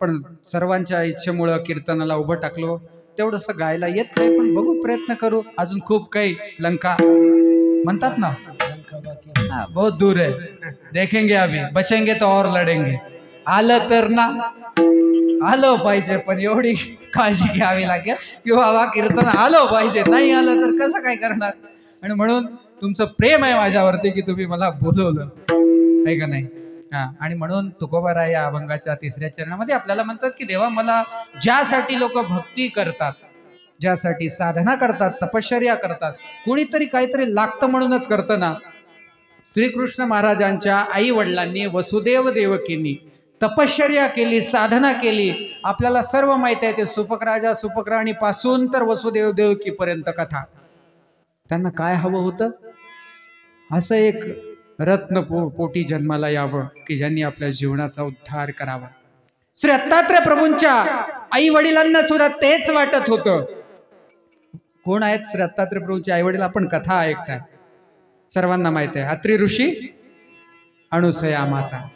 पण सर्वांच्या इच्छेमुळं कीर्तनाला उभं टाकलो. तेवढंसं गायला येत नाही, पण बघू प्रयत्न करू. अजून खूप काही लंका म्हणतात ना, बहुत दूर है, देखेंगे अभी, बचेंगे तो और लढेंगे. आलं तर ना, आलं पाहिजे, पण एवढी काळजी घ्यावी लागेल की बाबा कीर्तन आलं पाहिजे. नाही आलं तर कसं काय करणार. आणि म्हणून तुमचं प्रेम आहे माझ्यावरती की तुम्ही मला बोलवलं, आहे का नाही. आणि म्हणून तुकोबाराय या अभंगाच्या 3ऱ्या चरणामध्ये आपल्याला म्हणतात की देवा मला ज्यासाठी लोक भक्ती करतात, ज्यासाठी साधना करतात, तपश्चर्या करतात, कोणीतरी काहीतरी लागतं म्हणूनच करतं ना. श्रीकृष्ण महाराजांच्या आई वडिलांनी वसुदेव देवकींनी तपश्चर्या केली, साधना केली. आपल्याला सर्व माहिती आहे ते सुपकराजा सुपकराणी पासून तर वसुदेव देवकी पर्यंत कथा. त्यांना काय हवं होतं? असं एक रत्न पोटी जन्माला यावं की ज्यांनी आपल्या जीवनाचा उद्धार करावा. श्री दत्तात्रय प्रभूंच्या आई वडिलांना सुद्धा तेच वाटत होतं. कोण आहेत श्री दत्तात्रय प्रभूंचे आई वडील? आपण कथा ऐकताय, सर्वांना माहिती आहे. अत्रि ऋषी, अनुसया माता.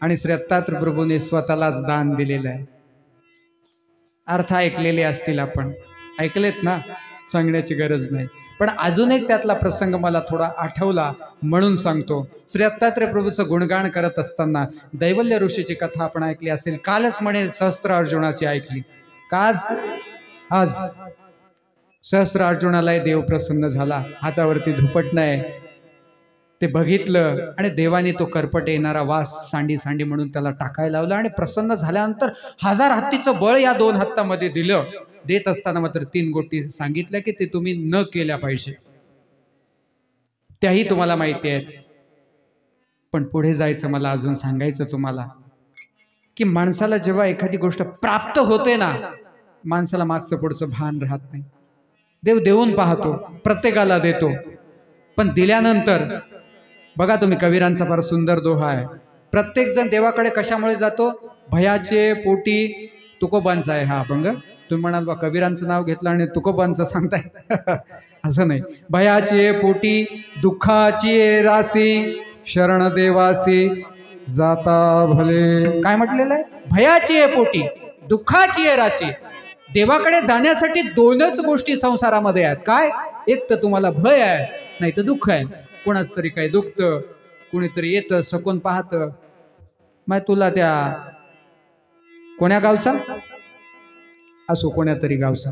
आणि श्री दत्तात्रय प्रभूंनी स्वतःलाच दान दिलेलं आहे. अर्थ ऐकलेले असतील, आपण ऐकलेत ना, सांगण्याची गरज नाही. पण अजून एक त्यातला प्रसंग मला थोडा आठवला म्हणून सांगतो. श्री दत्तात्रय प्रभूचं गुणगान करत असताना दैवल्य ऋषीची कथा आपण ऐकली असेल. कालच म्हणे सहस्त्र अर्जुनाची ऐकली. आज सहस्त्र अर्जुनालाही देव प्रसन्न झाला. हातावरती धुपट नाही, ते बघितलं आणि देवाने तो करपट येणारा वास सांडी सांडी म्हणून त्याला टाकायला लावला. आणि प्रसन्न झाल्यानंतर 1000 हत्तीचं बळ या 2 हत्तामध्ये दिलं. देत असताना मात्र 3 गोष्टी सांगितल्या की ते तुम्ही न केल्या पाहिजे. त्याही तुम्हाला माहिती आहेत. पण पुढे जायचं मला अजून सांगायचं तुम्हाला की माणसाला जेव्हा एखादी गोष्ट प्राप्त होते ना, माणसाला मागचं पुढचं भान राहत नाही. देव देऊन पाहतो, प्रत्येकाला देतो, पण दिल्यानंतर बघा तुम्ही, कबीरांचा फार सुंदर दोहा आहे. प्रत्येक जण देवाकडे कशामुळे जातो? भयाचे पोटी. तुकोबांचा आहे हा अभंग. तुम्ही म्हणाल बा कबीरांचं नाव घेतलं आणि तुकोबांचं सांगताय असं नाही. भयाची पोटी दुःखाची राशी शरण देवासी जाता भले. काय म्हटलेलं आहे? भयाची पोटी दुःखाची राशी. देवाकडे जाण्यासाठी दोनच गोष्टी संसारामध्ये आहेत. काय? एक तर तुम्हाला भय आहे, नाही तर दुःख आहे. कोणाच तरी काही दुखतं, कुणीतरी येतं सकून पाहतं, मग तुला त्या कोण्या गावचा असो, कोण्या तरी गावचा,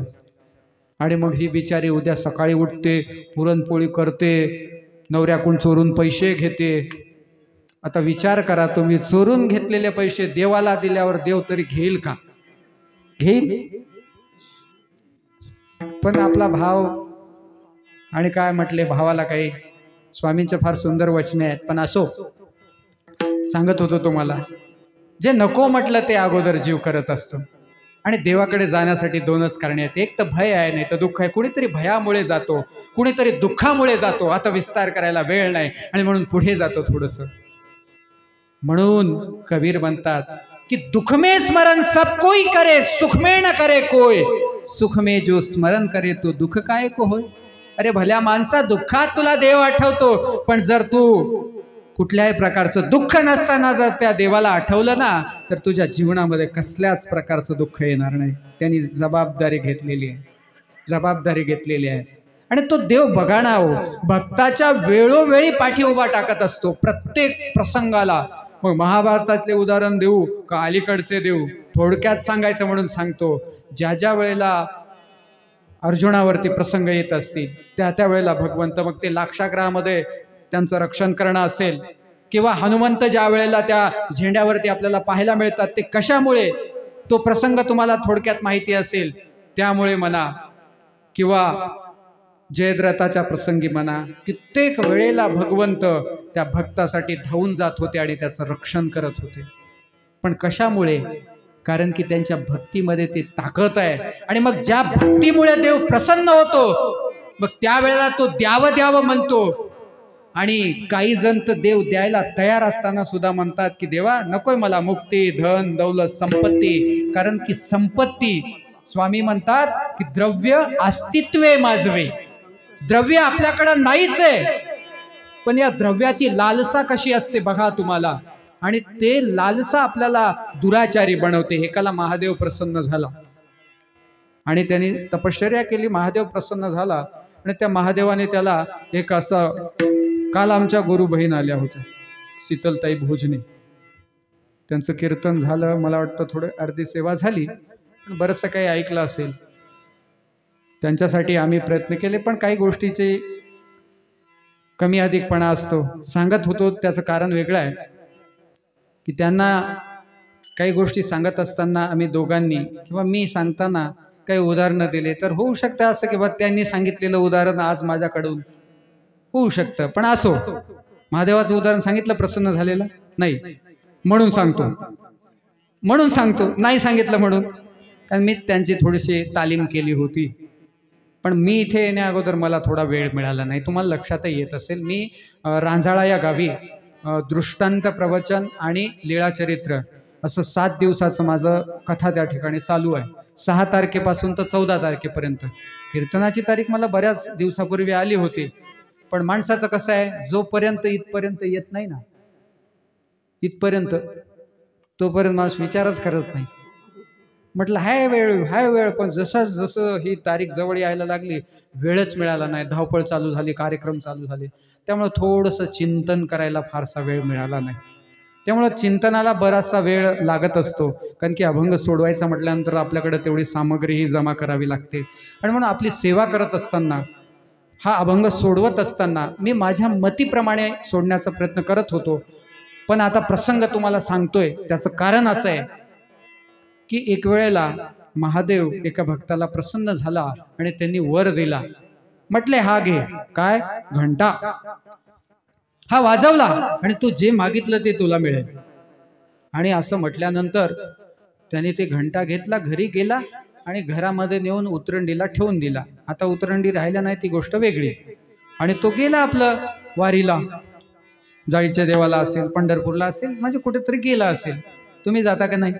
आणि मग ही बिचारी उद्या सकाळी उठते, पुरणपोळी करते, नवऱ्याकडून चोरून पैसे घेते. आता विचार करा तुम्ही, चोरून घेतलेले पैसे देवाला दिल्यावर देव तरी घेईल का? घेईल? पण आपला भाव, आणि काय म्हटले भावाला काही, स्वामींचे फार सुंदर वचने आहेत, पण असो, सांगत होतो तुम्हाला, जे नको म्हटलं ते अगोदर जीव करत असतो. आणि देवाकडे जाण्यासाठी दोनच कारणे आहेत. एक तर भय आहे, नाही तर दुःख आहे. कुणीतरी भयामुळे जातो, कुणीतरी दुःखामुळे जातो. आता विस्तार करायला वेळ नाही आणि म्हणून पुढे जातो थोडंसं. म्हणून कबीर म्हणतात की दुख में स्मरण सब कोई करे, सुख में न करे कोई. सुख में जो स्मरण करे तो दुःख काय को होय. अरे भल्या माणसा, दुःखात तुला देव आठवतो, पण जर तू कुठल्याही प्रकारचं दुःख नसताना जर त्या देवाला आठवलं ना, तर तुझ्या जीवनामध्ये कसल्याच प्रकारचं दुःख येणार नाही. त्यांनी जबाबदारी घेतलेली आहे, जबाबदारी घेतलेली आहे. आणि तो देव बघा ना हो, भक्ताच्या वेळोवेळी पाठी उभा टाकत असतो प्रत्येक प्रसंगाला. मग महाभारतातले उदाहरण देऊ का अलीकडचे देऊ? थोडक्यात सांगायचं म्हणून सांगतो. ज्या ज्या वेळेला अर्जुनावरती प्रसंग येत असतील त्या त्या वेळेला भगवंत, मग ते लाक्षागृहामध्ये त्यांचं रक्षण करणं असेल, किंवा हनुमंत ज्या वेळेला त्या झेंड्यावरती आपल्याला पाहायला मिळतात, ते कशामुळे, तो प्रसंग तुम्हाला थोडक्यात माहिती असेल त्यामुळे म्हणा, किंवा जयद्रथाच्या प्रसंगी म्हणा, कित्येक वेळेला भगवंत त्या भक्तासाठी धावून जात होते आणि त्याचं रक्षण करत होते. पण कशामुळे? कारण की त्यांच्या भक्तीमध्ये ती ताकद आहे. आणि मग ज्या भक्तीमुळे देव प्रसन्न होतो, मग त्यावेळेला तो द्यावं द्यावं म्हणतो. आणि काही जण तर देव द्यायला तयार असताना सुद्धा म्हणतात की देवा नकोय मला मुक्ती, धन, दौलत, संपत्ती. कारण की संपत्ती, स्वामी म्हणतात की द्रव्य अस्तित्वे माझवे. द्रव्य आपल्याकडं नाहीच आहे, पण या द्रव्याची लालसा कशी असते बघा तुम्हाला. आणि ते लालसा आपल्याला दुराचारी बनवते. एकाला महादेव प्रसन्न झाला आणि त्यांनी तपश्चर्या केली, महादेव प्रसन्न झाला, आणि त्या महादेवाने त्याला एक असं, काल आमच्या गुरु बहीण आल्या होत्या, शीतलताई भोजने, त्यांचं कीर्तन झालं, मला वाटतं थोडं अर्धी सेवा झाली, पण बरंचसं काही ऐकलं असेल. त्यांच्यासाठी आम्ही प्रयत्न केले, पण काही गोष्टीचे कमी अधिकपणा असतो. सांगत होतो त्याचं कारण वेगळं आहे की त्यांना काही गोष्टी सांगत असताना आम्ही दोघांनी किंवा मी सांगताना काही उदाहरणं दिले, तर होऊ शकतं असं किंवा त्यांनी सांगितलेलं उदाहरण आज माझ्याकडून होऊ शकतं. पण असो, महादेवाचं उदाहरण सांगितलं, प्रसन्न झालेलं नाही म्हणून सांगतो, नाही सांगितलं म्हणून, कारण मी त्यांची थोडीशी तालीम केली होती. पण मी इथे येण्या अगोदर मला थोडा वेळ मिळाला नाही. तुम्हाला लक्षातही येत असेल, मी रांजाळा या गावी दृष्टांत प्रवचन आणि लीळाचरित्र असं 7 दिवसाचं माझं कथा त्या ठिकाणी चालू आहे. 6 तारखेपासून तर 14 तारखेपर्यंत. कीर्तनाची तारीख मला बऱ्याच दिवसापूर्वी आली होती, पण माणसाचं कसं आहे, जोपर्यंत इथपर्यंत येत नाही ना, इथपर्यंत, तोपर्यंत माणूस विचारच करत नाही. म्हटलं हाय वेळ, पण जसं जसं ही तारीख जवळ यायला लागली, वेळच मिळाला नाही. धावपळ चालू झाली, कार्यक्रम चालू झाले, त्यामुळं थोडंसं चिंतन करायला फारसा वेळ मिळाला नाही. त्यामुळं चिंतनाला बराचसा वेळ लागत असतो, कारण की अभंग सोडवायचा म्हटल्यानंतर आपल्याकडे तेवढी सामग्रीही जमा करावी लागते. आणि म्हणून आपली सेवा करत असताना, हा अभंग सोडवत असताना मी माझ्या मतीप्रमाणे सोडण्याचा प्रयत्न करत होतो. पण आता प्रसंग तुम्हाला सांगतोय, त्याचं कारण असं आहे की एक वेळेला महादेव एका भक्ताला प्रसन्न झाला आणि त्यांनी वर दिला. म्हटले हा घे, काय, घंटा. हा वाजवला आणि तू जे मागितलं ते तुला मिळेल. आणि असं म्हटल्यानंतर त्याने ते घंटा घेतला, घरी गेला आणि घरामध्ये नेऊन उतरंडीला ठेवून दिला. आता उतरंडी राहिल्या नाही ती गोष्ट वेगळी. आणि तो गेला आपलं वारीला, जाळीच्या देवाला असेल, पंढरपूरला असेल, म्हणजे कुठेतरी गेला असेल. तुम्ही जाता का नाही?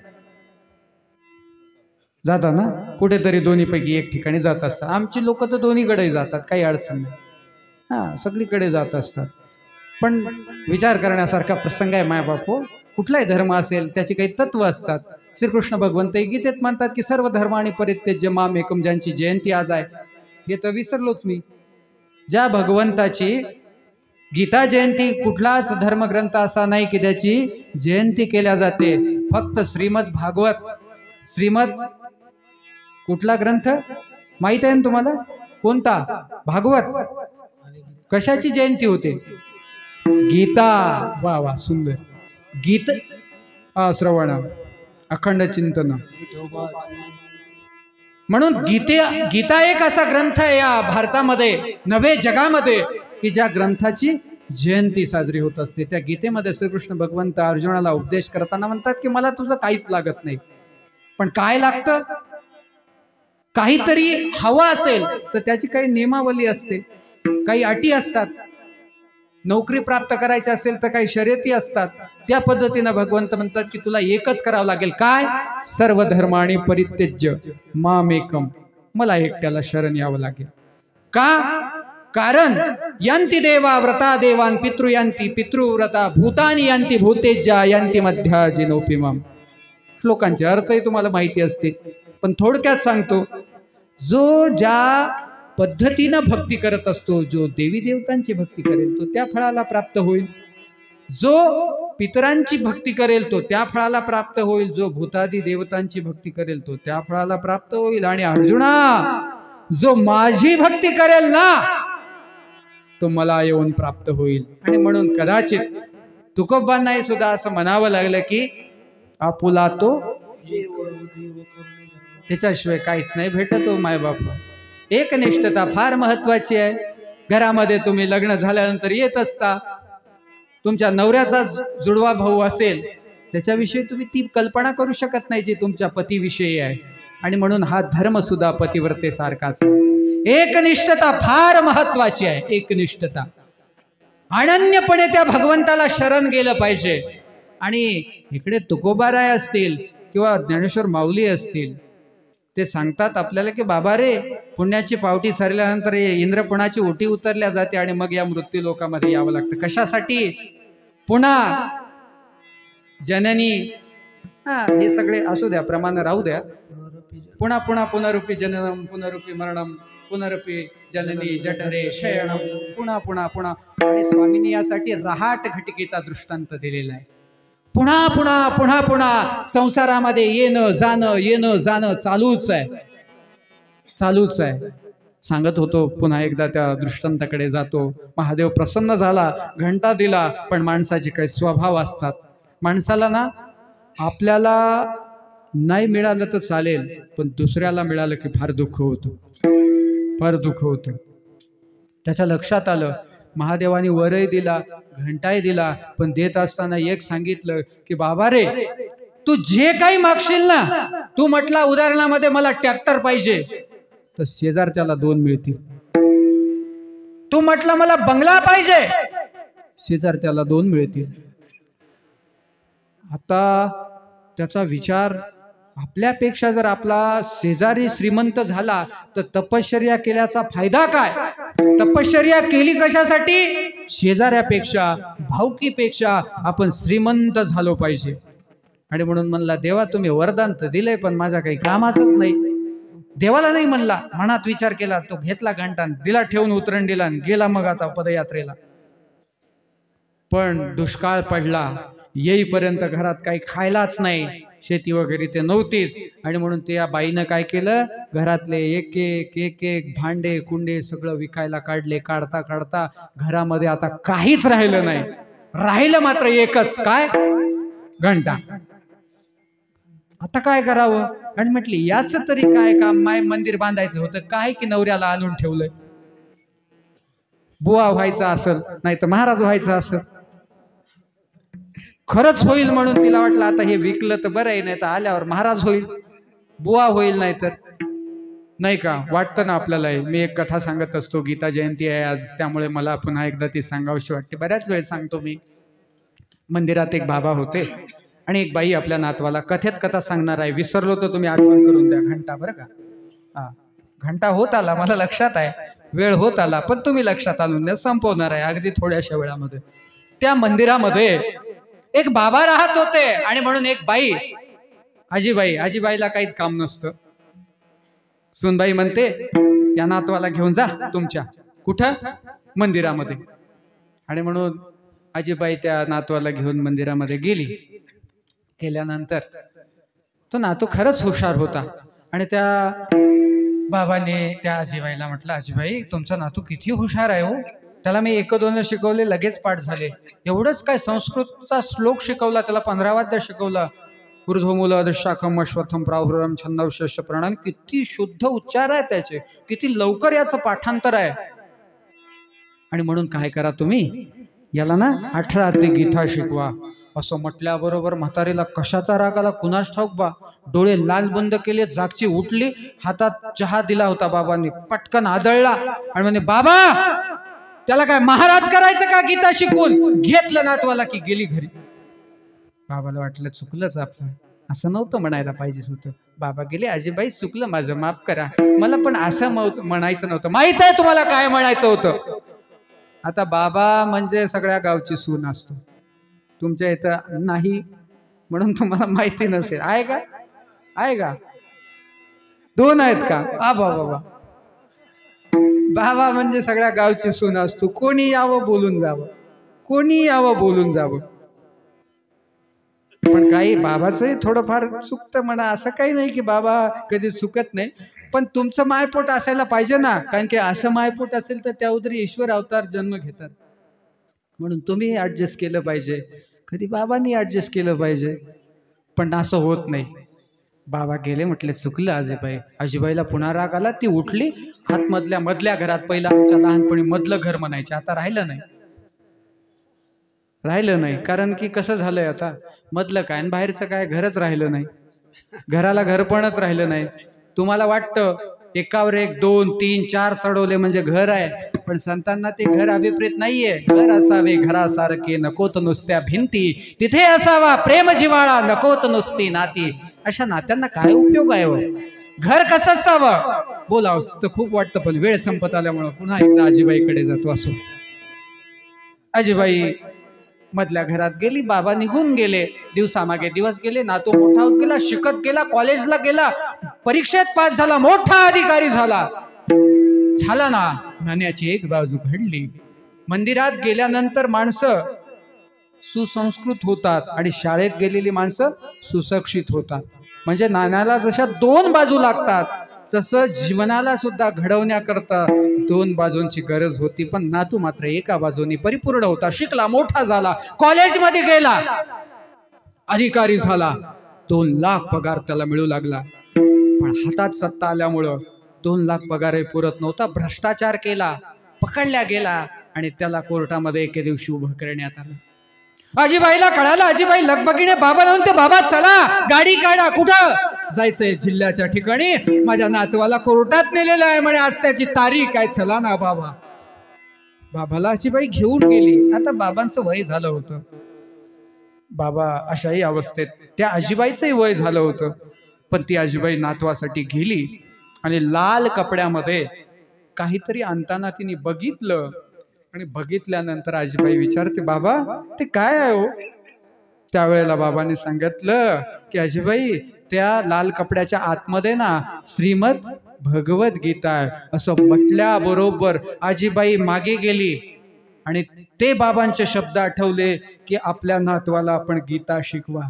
जाता ना कुठेतरी दोन्हीपैकी एक ठिकाणी जात असतात. आमची लोक तर दोन्हीकडे जातात, काही अडचण नाही. हां, सगळीकडे जात असतात. पण विचार करण्यासारखा प्रसंग आहे मायबापू. कुठलाही धर्म असेल त्याची काही तत्व असतात. श्रीकृष्ण भगवंत गीतेत म्हणतात की सर्व धर्म आणि परित्यज्य माम एकम, ज्यांची जयंती आज आहे. हे तर विसरलोच मी. ज्या भगवंताची गीता जयंती, कुठलाच धर्मग्रंथ असा नाही की त्याची जयंती केल्या जाते. फक्त श्रीमद भागवत, श्रीमद कुठला ग्रंथ माहित आहे ना तुम्हाला? कोणता? भागवत. कशाची जयंती होते? गीता. वा वा, सुंदर. गीत श्रवण, अखंड चिंतन. म्हणून गीता एक असा ग्रंथ आहे या भारतामध्ये, नवे जगामध्ये, की ज्या ग्रंथाची जयंती साजरी होत असते. त्या गीतेमध्ये श्रीकृष्ण भगवंत अर्जुनाला उपदेश करताना म्हणतात की मला तुझं काहीच लागत नाही, पण काय लागतं? काहीतरी हवं असेल तर त्याची काही नियमावली असते, काही अटी असतात. नोकरी प्राप्त करायची असेल तर काही शर्यती असतात. त्या पद्धतीनं भगवंत म्हणतात की तुला एकच करावं लागेल. काय? सर्व धर्म आणि परित्यज्य माम एकम, मला एकट्याला शरण यावं लागेल. का? कारण यंती देवा व्रता देवान, पितृ यंती पितृव्रता, भूतानी यंती भूतेज्या, यंती मध्या जिनोपिमाम. श्लोकांचे अर्थही तुम्हाला माहिती असतील, पण थोडक्यात सांगतो. जो ज्या पद्धतीनं भक्ती करत असतो, जो देवी देवतांची भक्ती करेल तो त्या फळाला प्राप्त होईल. जो पितरांची भक्ती करेल तो त्या फळाला प्राप्त होईल. जो भूतादी देवतांची भक्ती करेल तो त्या फळाला प्राप्त होईल. आणि अर्जुना, जो माझी भक्ती करेल ना तो मला येऊन प्राप्त होईल. आणि म्हणून कदाचित तुकोबांनाही सुद्धा असं म्हणावं लागलं की आपुला तो त्याच्याशिवाय काहीच नाही भेटत हो मायबाप. एकनिष्ठता फार महत्वाची आहे. घरामध्ये तुम्ही लग्न झाल्यानंतर येत असता, तुमच्या नवऱ्याचा जुडवा भाऊ असेल त्याच्याविषयी तुम्ही ती कल्पना करू शकत नाही जी तुमच्या पतीविषयी आहे. आणि म्हणून हा धर्म सुद्धा पतिव्रतेसारखाच आहे. एकनिष्ठता फार महत्वाची आहे. एकनिष्ठता, अनन्यपणे त्या भगवंताला शरण गेलं पाहिजे. आणि इकडे तुकोबाराय असतील किंवा ज्ञानेश्वर माऊली असतील, ते सांगतात आपल्याला की बाबा रे, पुण्याची पावटी सरल्यानंतर इंद्रपुणाची ओटी उतरल्या जाते आणि मग या मृत्यू लोकामध्ये यावं लागतं. कशासाठी? पुन्हा जननी, हे सगळे असू द्या, प्रमाण राहू द्या. पुन्हा पुन्हा पुनरुपी जननम पुनरुपी मरणम पुनरुपी जननी जठरे शयनम, पुन्हा पुन्हा पुन्हा. आणि स्वामींनी यासाठी रहाट घटिकेचा दृष्टांत दिलेला आहे. पुन्हा पुन्हा पुन्हा पुन्हा संसारामध्ये येणं जाणं चालूच आहे, चालूच आहे. सांगत होतो, पुन्हा एकदा त्या दृष्टांताकडे जातो. महादेव प्रसन्न झाला, घंटा दिला. पण माणसाचे काही स्वभाव असतात. माणसाला ना, आपल्याला नाही मिळालं तर चालेल, पण दुसऱ्याला मिळालं की फार दुःख होतं, फार दुःख होतं. त्याच्या लक्षात आलं, महादेवाने वरही दिला, घंटाही दिला, पण देत असताना एक सांगितलं की बाबा रे, तू जे काही मागशील ना, तू म्हटला उदाहरणामध्ये मला ट्रॅक्टर पाहिजे, तर शेजारच्याला 2 मिळतील. तू म्हटला मला बंगला पाहिजे, शेजारच्याला 2 मिळतील. आता त्याचा विचार, आपल्यापेक्षा जर आपला शेजारी श्रीमंत झाला तर तपश्चर्या केल्याचा फायदा काय? तपश्चर्या केली कशासाठी? शेजाऱ्यापेक्षा, भाऊकीपेक्षा आपण श्रीमंत झालो पाहिजे. आणि म्हणून म्हणला, देवा तुम्ही वरदान तर दिलंय, पण माझ्या काही कामाचंच नाही. देवाला नाही म्हणला, मनात विचार केला, तो घेतला घंटा, दिला ठेवून उतरण दिला, गेला मग आता पदयात्रेला. पण दुष्काळ पडला, येईपर्यंत घरात काही खायलाच नाही, शेती वगैरे ते नव्हतीच. आणि म्हणून ते या बाईनं काय केलं, घरातले एक एक भांडे कुंडे सगळं विकायला काढले. काढता काढता घरामध्ये आता काहीच राहिलं नाही. राहिलं मात्र एकच, काय? घंटा. आता काय करावं? आणि म्हटली, याच तरी काय काम? माय मंदिर बांधायचं होतं, काय की नवऱ्याला आणून ठेवलंय. बुवा व्हायचा असेल, नाही तर महाराज व्हायचा असेल. खरंच होईल म्हणून तिला वाटलं आता हे विकलं तर बरं आहे, नाही तर आल्यावर महाराज होईल, बुवा होईल. नाही तर नाही का, वाटतं ना आपल्याला. मी एक कथा सांगत असतो, गीता जयंती आहे आज, त्यामुळे मला पुन्हा एकदा ती सांगावीशी वाटते. बऱ्याच वेळ सांगतो मी. मंदिरात एक बाबा होते आणि एक बाई आपल्या नातवाला कथेत कथा सांगणार आहे. विसरलो तर तुम्ही आठवण करून द्या. घंटा बरं का, हा घंटा होत आला, मला लक्षात आहे, वेळ होत आला, पण तुम्ही लक्षात आणून द्या, संपवणार आहे अगदी थोड्याशा वेळामध्ये. त्या मंदिरामध्ये एक बाबा राहत होते आणि म्हणून एक बाई, आजीबाई. आजीबाईला काहीच काम नसतं. सुनबाई म्हणते या नातवाला घेऊन जा तुमच्या. कुठं? मंदिरामध्ये. आणि म्हणून आजीबाई त्या नातवाला घेऊन मंदिरामध्ये गेली. गेल्यानंतर तो नातू खरंच हुशार होता आणि त्या बाबाने त्या आजीबाईला म्हटलं, आजीबाई तुमचा नातू किती हुशार आहे हो, त्याला मी 1-2 शिकवले, लगेच पाठ झाले. एवढंच काय, संस्कृतचा श्लोक शिकवला त्याला, 15 वाद्य शिकवला. ऊर्ध्वमूल अधशाखम अश्वत्थम प्राहुरम छंदवशेष प्रणन, किती शुद्ध उच्चार आहे त्याचे, किती लवकर याचं पाठांतर आहे. आणि म्हणून काय करा तुम्ही, याला ना 18 अध्याय गीता शिकवा. असं म्हटल्याबरोबर म्हातारीला कशाचा राग आला कुणास ठाऊक बा. डोळे लाल बंद केले, जागची उठली, हातात चहा दिला होता बाबांनी, पटकन आदळला आणि म्हणे, बाबा त्याला काय महाराज करायचं का गीता शिकून? घेतलं नातवाला की गेली घरी. बाबाला वाटलं चुकलंच आपलं, असं नव्हतं म्हणायला पाहिजे होतं. बाबा गेले, आजीबाई चुकलं माझं, माफ करा, मला पण असं म्हणायचं नव्हतं, माहित आहे तुम्हाला काय म्हणायचं होतं. आता बाबा म्हणजे सगळ्या गावची सून असतो, तुमच्या इथं नाही म्हणून तुम्हाला माहिती नसेल. आहे का? आहे का? 2 आहेत का? बाबा बाबा म्हणजे सगळ्या गावची सून असतो. कोणी यावं बोलून जावं, कोणी यावं बोलून जावं. पण काही बाबाचंही थोडंफार चुकतं म्हणा, असं काही नाही की बाबा कधी चुकत नाही, पण तुमचं मायपोट असायला पाहिजे ना, कारण की असं मायपोट असेल तर त्या उदरी ईश्वर अवतार जन्म घेतात. म्हणून तुम्ही ऍडजस्ट केलं पाहिजे, कधी बाबांनी ऍडजस्ट केलं पाहिजे. पण असं होत नाही. बाबा गेले, म्हटले चुकलं आजीबाई. आजीबाईला पुन्हा राग आला, ती उठली, मधल्या घरात, पहिला आमच्या लहानपणी मधलं घर म्हणायचे, आता राहिलं नाही, राहिलं नाही. कारण की कसं झालंय आता, मधलं काय आणि बाहेरचं काय, घरच राहिलं नाही, घराला घरपणच राहिलं नाही. तुम्हाला वाटतं एकावर एक 2, 3, 4 चढवले म्हणजे घर आहे, पण संतांना ते घर अभिप्रेत नाहीये. घर असावे घरासारखे, नकोत नुसत्या भिंती, तिथे असावा प्रेम जिव्हाळा, नकोत नुसती नाती. अशा नात्यांना काय उपयोग आहे हो? घर कसं असावं बोलावं तर खूप वाटतं, पण वेळ संपत आल्यामुळं पुन्हा एकदा आजीबाईकडे जातो. असो, आजीबाई मधल्या घरात गेली, बाबा निघून गेले. दिवसामागे दिवस गेले, नातू मोठा होत गेला, शिकत गेला, कॉलेजला गेला, परीक्षेत पास झाला, मोठा अधिकारी झाला. झाला ना, नाण्याची एक बाजू घडली. मंदिरात गेल्यानंतर माणसं सुसंस्कृत होतात आणि शाळेत गेलेली माणसं सुशिक्षित होतात. म्हणजे नाण्याला जशा 2 बाजू लागतात, तसं जीवनाला सुद्धा घडवण्याकरता 2 बाजूंची गरज होती. पण नातू मात्र एका बाजूनी परिपूर्ण होता. शिकला, मोठा झाला, कॉलेजमध्ये गेला, अधिकारी झाला, 2 लाख पगार त्याला मिळू लागला. पण हातात सत्ता आल्यामुळं 2 लाख पगारही पुरत नव्हता. भ्रष्टाचार केला, पकडल्या गेला आणि त्याला कोर्टामध्ये एके दिवशी उभं करण्यात आलं. आजीबाईला कळालं, आजीबाई लगबगीने बाबा लावून, ते बाबा चला गाडी काढा, कुठं जायचंय? जिल्ह्याच्या ठिकाणी, माझ्या नातवाला कोर्टात नेलेलं आहे म्हणे, आज त्याची तारीख आहे, चला ना बाबा. बाबाला आजीबाई घेऊन गेली. आता बाबांचं वय झालं होतं, बाबा अशाही अवस्थेत, त्या आजीबाईचंही वय झालं होतं. पण ती आजीबाई नातवासाठी गेली आणि लाल कपड्यामध्ये काहीतरी आणताना तिने बघितलं. आणि बघितल्यानंतर आजीबाई विचारते, बाबा ते काय आहे हो? त्यावेळेला बाबांनी सांगितलं की आजीबाई, त्या लाल कपड्याच्या आतमध्ये ना श्रीमद भगवत गीता आहे. असं म्हटल्याबरोबर आजीबाई मागे गेली आणि ते बाबांचे शब्द आठवले की आपल्या नातवाला आपण गीता शिकवा.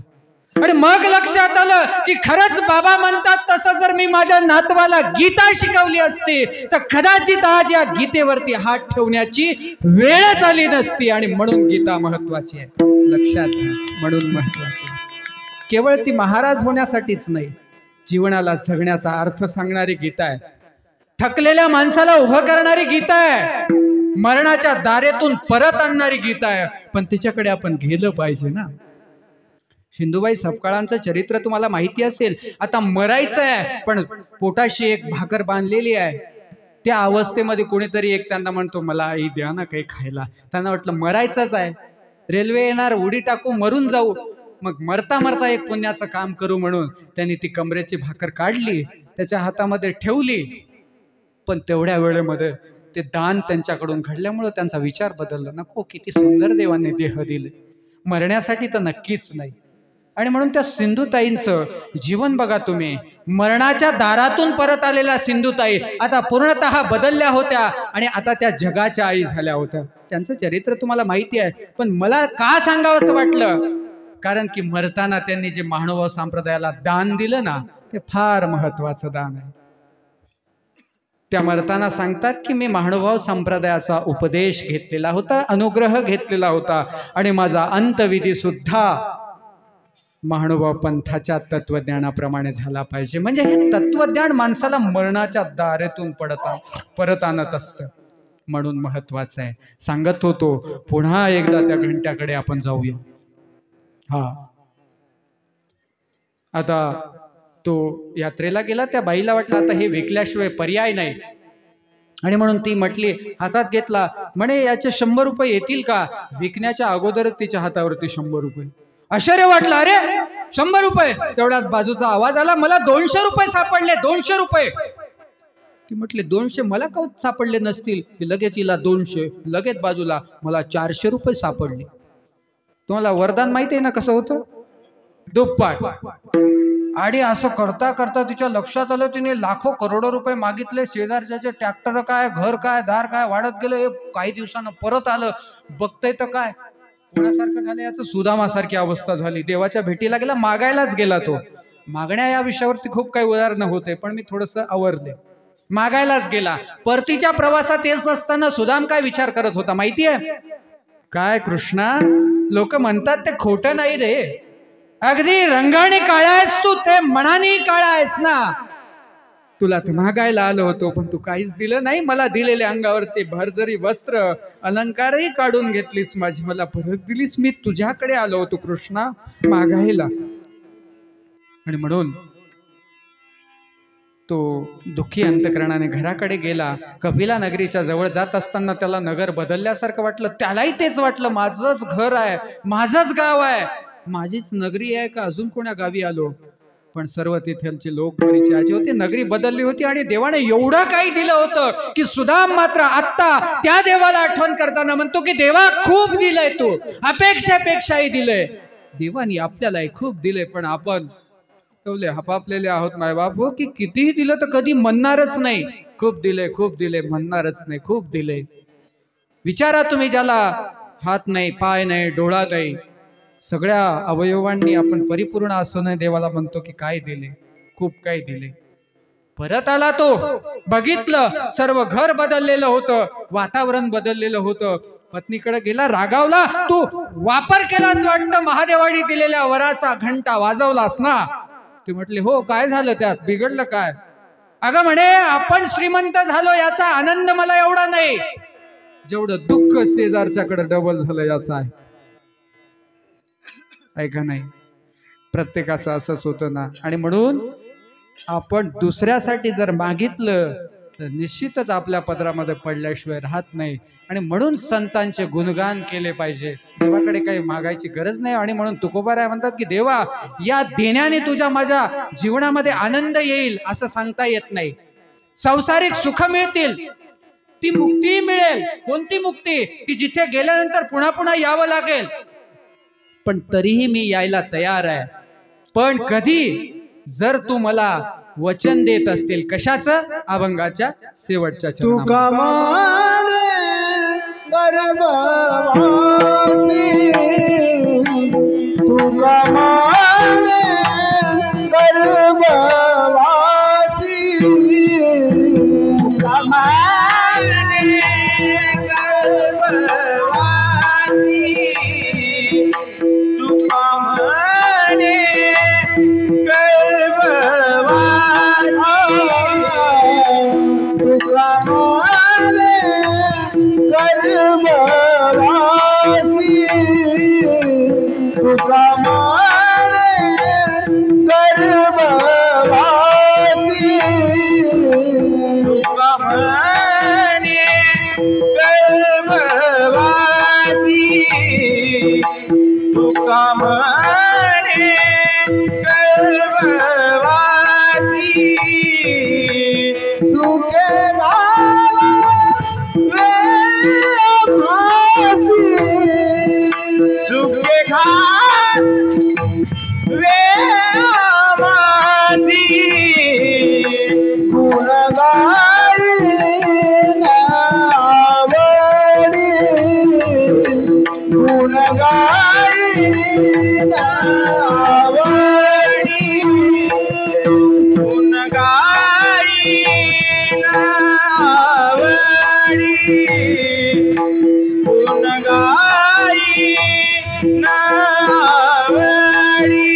आणि मग लक्षात आलं की खरंच बाबा म्हणतात तसं जर मी माझ्या नातवाला गीता शिकवली असती तर कदाचित आज या गीतेवरती हात ठेवण्याची वेळच आली नसती. आणि म्हणून गीता महत्वाची आहे, लक्षात घ्या, म्हणून महत्वाची. केवळ ती महाराज होण्यासाठीच नाही, जीवनाला जगण्याचा अर्थ सांगणारी गीता आहे, थकलेल्या माणसाला उभं करणारी गीता आहे, मरणाच्या दारेतून परत आणणारी गीता आहे. पण तिच्याकडे आपण गेलं पाहिजे ना. सिंधुबाई सपकाळांचं चरित्र तुम्हाला माहिती असेल. आता मरायचं आहे पण पोटाशी एक भाकर बांधलेली आहे. त्या अवस्थेमध्ये कोणीतरी एक त्यांना म्हणतो, मला आई द्या ना काही खायला. त्यांना वाटलं मरायचंच आहे, रेल्वे येणार, उडी टाकू, मरून जाऊ. मग मरता मरता एक पुण्याचं काम करू म्हणून त्यांनी ती कमरेची भाकर काढली, त्याच्या हातामध्ये ठेवली. पण तेवढ्या वेळेमध्ये ते दान त्यांच्याकडून घडल्यामुळं त्यांचा विचार बदलला. नको, किती सुंदर देवाने देह दिले, मरण्यासाठी तर नक्कीच नाही. आणि म्हणून त्या सिंधुताईंचं जीवन बघा तुम्ही. मरणाच्या दारातून परत आलेल्या सिंधुताई आता पूर्णतः बदलल्या होत्या आणि आता त्या जगाच्या आई झाल्या होत्या. त्यांचं चरित्र तुम्हाला माहिती आहे, पण मला का सांगावं असं वाटलं, कारण की मरताना त्यांनी जे महानुभाव संप्रदायाला दान दिलं ना, ते फार महत्वाचं दान आहे. त्या मरताना सांगतात की मी महानुभाव संप्रदायाचा उपदेश घेतलेला होता, अनुग्रह घेतलेला होता आणि माझा अंतविधी सुद्धा महानुभाव पंथाच्या तत्वज्ञानाप्रमाणे झाला पाहिजे. म्हणजे हे तत्वज्ञान माणसाला मरणाच्या दारेतून परत आणत असतं, म्हणून महत्वाचं आहे. सांगत होतो, पुन्हा एकदा त्या घंट्याकडे आपण जाऊया. आता तो यात्रेला गेला, त्या बाईला वाटलं आता हे विकल्याशिवाय पर्याय नाही, आणि म्हणून ती म्हटली, हातात घेतला, म्हणे याचे 100 रुपये येतील का? विकण्याच्या अगोदरच तिच्या हातावरती 100 रुपये. आश्चर्य वाटलं, अरे 100 रुपये. तेवढ्यात बाजूचा आवाज आला, मला 200 रुपये सापडले, 200 रुपये. ती म्हटली 200 मला का सापडले नसतील? की लगेच हिला 200, लगेच बाजूला मला 400 रुपये सापडले. तुम्हाला वरदान माहिती आहे ना कसं होतं? दुप्पट. आणि असं करता करता तिच्या लक्षात आलं, तिने लाखो करोडो रुपये मागितले. शेजारच्याचे ट्रॅक्टर काय, घर काय, दार काय वाढत गेलं. काही दिवसानं परत आलं, बघतंय तर काय कोणासारखं झालं, याचं सुदामासारखी अवस्था झाली. देवाच्या भेटीला गेला, मागायलाच गेला. तो मागण्या या विषयावरती खूप काही उदाहरणं होते, पण मी थोडंसं आवरले. मागायलाच गेला. परतीच्या प्रवासात येत असताना सुदाम काय विचार करत होता माहितीये काय? कृष्णा, लोक म्हणतात ते खोटं नाही रे, अगदी रंगाने काळा आहेस तू, ते मनाने काळा आहेस ना. तुला ते मागायला आलो होतो, पण तू काहीच दिलं नाही. मला दिलेल्या अंगावरती भरजरी वस्त्र अलंकारही काढून घेतलीस माझी, मला परत दिलीस. मी तुझ्याकडे आलो होतो कृष्णा मागायला. आणि म्हणून तो दुःखी अंतकरणाने घराकडे गेला. कपिला नगरीच्या जवळ जात असताना त्याला नगर बदलल्यासारखं वाटलं. त्यालाही तेच वाटलं, माझंच घर आहे, माझंच गाव आहे, माझीच नगरी आहे का अजून कोण्या गावी आलो. पण सर्व तिथलचे लोक परिचयाचे होते. नगरी बदलली होती आणि देवाने एवढं काही दिलं होतं की सुदाम मात्र आत्ता त्या देवाला आठवण करताना म्हणतो की देवा खूप दिलंय, तू अपेक्षापेक्षाही दिलंय. देवानी आपल्यालाही खूप दिलंय, पण आपण ठेवले हपापलेले आहोत मायबाप हो, की कितीही दिलं तर कधी म्हणणारच नाही खूप दिले, खूप दिले, म्हणणारच नाही खूप दिले. विचारा तुम्ही, ज्याला हात नाही, पाय नाही, डोळा नाही, सगळ्या अवयवांनी आपण परिपूर्ण असूनही देवाला म्हणतो की काय दिले, खूप काही दिले. परत आला तो, बघितलं सर्व घर बदललेलं होतं, वातावरण बदललेलं होतं. पत्नीकडे गेला, रागावला, तू वापर केलास वाटतं महादेवानी दिलेल्या वराचा, घंटा वाजवलास ना. ती म्हटली हो, काय झालं त्यात, बिघडलं काय? अगं म्हणे, आपण श्रीमंत झालो याचा आनंद मला एवढा नाही, जेवढं दुःख शेजारच्याकडे डबल झालं याचा आहे. ऐका नाही, प्रत्येकाचं असंच होतं ना. आणि म्हणून आपण दुसऱ्यासाठी जर मागितलं तर निश्चितच आपल्या पदरामध्ये पडल्याशिवाय राहत नाही. आणि म्हणून संतांचे गुणगान केले पाहिजे. देवाकडे काही मागायची गरज नाही. आणि म्हणून तुकोबाराय म्हणतात की देवा, या देण्याने तुझ्या माझ्या जीवनामध्ये आनंद येईल असं सांगता येत नाही. संसारिक सुख मिळतील, ती मुक्ती मिळेल. कोणती मुक्ती? ती जिथे गेल्यानंतर पुन्हा पुन्हा यावं लागेल, पण तरीही मी यायला तयार आहे. पण कधी? जर तू मला वचन देत असतील. कशाचं? अभंगाच्या शेवटच्या चरणामध्ये.
तुका माने गर्भवासी, तुका माने गर्भवासी, तुका माने गर्भवासी, तुका माने तुका माने गर्भवासी, तुका माने गर्भवासी, तुका माने गर्भवासी, तुका माने सुखे गावा वेमासी सुखे घाल वेमासी गुण गाई नावडी गुण गाई नावडी गुण गाई नावडी गुण गाई नावडी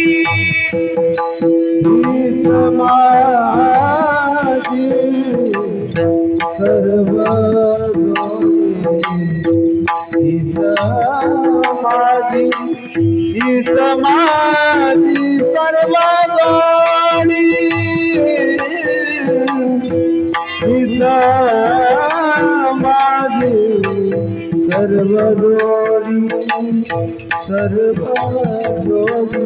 हीच माझी सर्व हीच माझी सर्व जोडी हीच माझी सर्व जोडी सर्व जोडी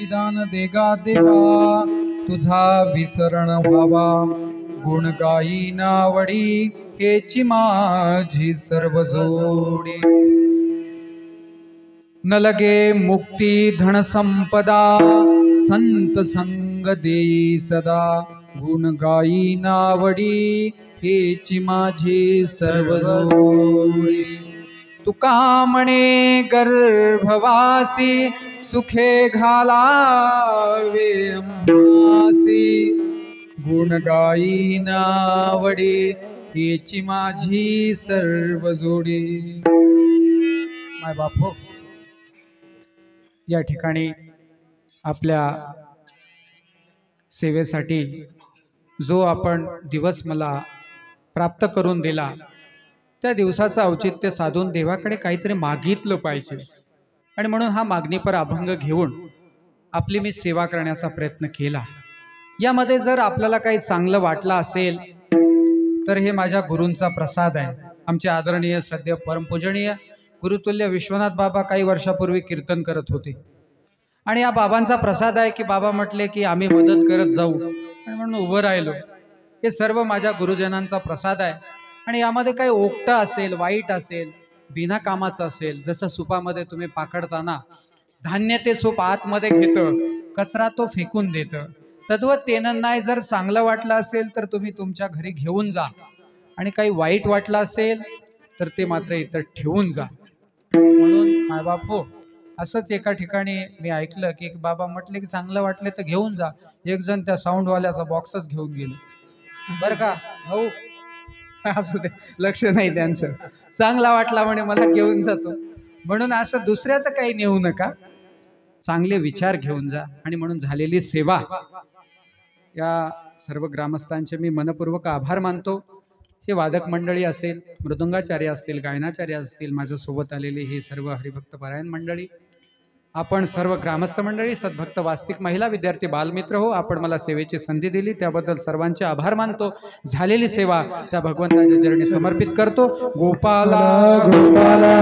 दान देगा देवा तुझा विसरण व्हावा गुण गाई नावडी हेची माझी सर्व जोडी न लगे मुक्ती धन संपदा संत संग देई सदा गुण गाई नावडी हेची माझी सर्व जोडी तुका म्हणे गर्भवासी सुखे घालावे अंबासी गुण गाई नावडी हेची माझी सर्व जोडी माय बाप हो या ठिकाणी आपल्या सेवेसाठी जो आपण दिवस मला प्राप्त करून दिला त्या दिवसाचं औचित्य साधून देवाकडे काहीतरी मागितलं पाहिजे आणि म्हणून हा मागणीपर अभंग घेऊन आपली मी सेवा करण्याचा प्रयत्न केला। यामध्ये जर आपल्याला काही चांगलं वाटलं असेल तर हे माझ्या गुरूंचा प्रसाद आहे। आमचे आदरणीय श्रद्धेय परमपूजनीय गुरुतुल्य विश्वनाथ बाबा काही वर्षापूर्वी कीर्तन करत होते आणि या बाबांचा प्रसाद आहे की बाबा म्हटले की आम्ही मदत करत जाऊ आणि म्हणून उभं राहिलो। हे सर्व माझ्या गुरुजनांचा प्रसाद आहे आणि यामध्ये काही ओकटं असेल वाईट असेल बिना कामाचं असेल जसं सुपामध्ये तुम्ही पाकडताना धान्य ते सूप आतमध्ये घेतं कचरा तो फेकून देतं तद्वत तेनं नाही जर चांगलं वाटलं असेल तर तुम्ही तुमच्या घरी घेऊन जा आणि काही वाईट वाटलं असेल तर ते मात्र इतर ठेवून जा। म्हणून मायबाप हो असंच एका ठिकाणी मी ऐकलं की बाबा म्हटले की चांगलं वाटले तर घेऊन जा। एक जण त्या साऊंडवाल्याचा बॉक्सच घेऊन गेलो बरं का भाऊ असू दे लक्ष नाही त्यांचं चांगला वाटला म्हणे मला घेऊन जातो म्हणून असं दुसऱ्याचं काही नेऊ नका चांगले विचार घेऊन जा। आणि म्हणून झालेली सेवा या सर्व ग्रामस्थांचे मी मनपूर्वक आभार मानतो। हे वादक मंडळी असेल मृदुंगाचार्य असतील गायनाचार्य असतील माझ्यासोबत आलेले हे सर्व हरिभक्त पारायण मंडळी आपण सर्व ग्रामस्थ मंडळी, सद्भक्त वास्तिक महिला, विद्यार्थी, बालमित्र हो, आपण मला सेवेची संधी दिली त्याबद्दल सर्वांचे आभार मानतो. झालेली सेवा त्या भगवंताच्या चरणी समर्पित करतो. गोपाला गोपाला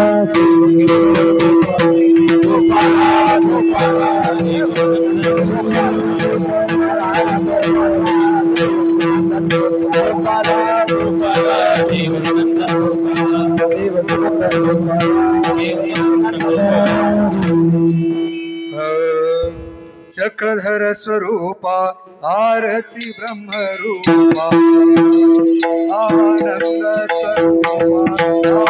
चक्रधर स्वरूपा आरती ब्रह्मरूपा आनंद स्वरूपा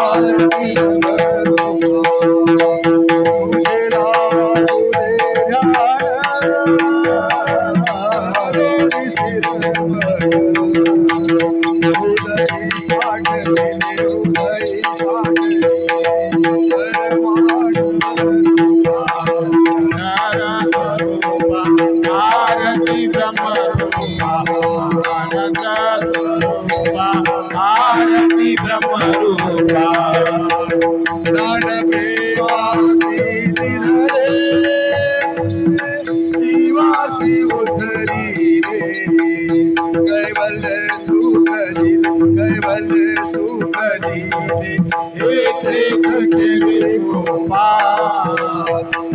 आरती ब्रह्मरूपा तुझे नाम तुझे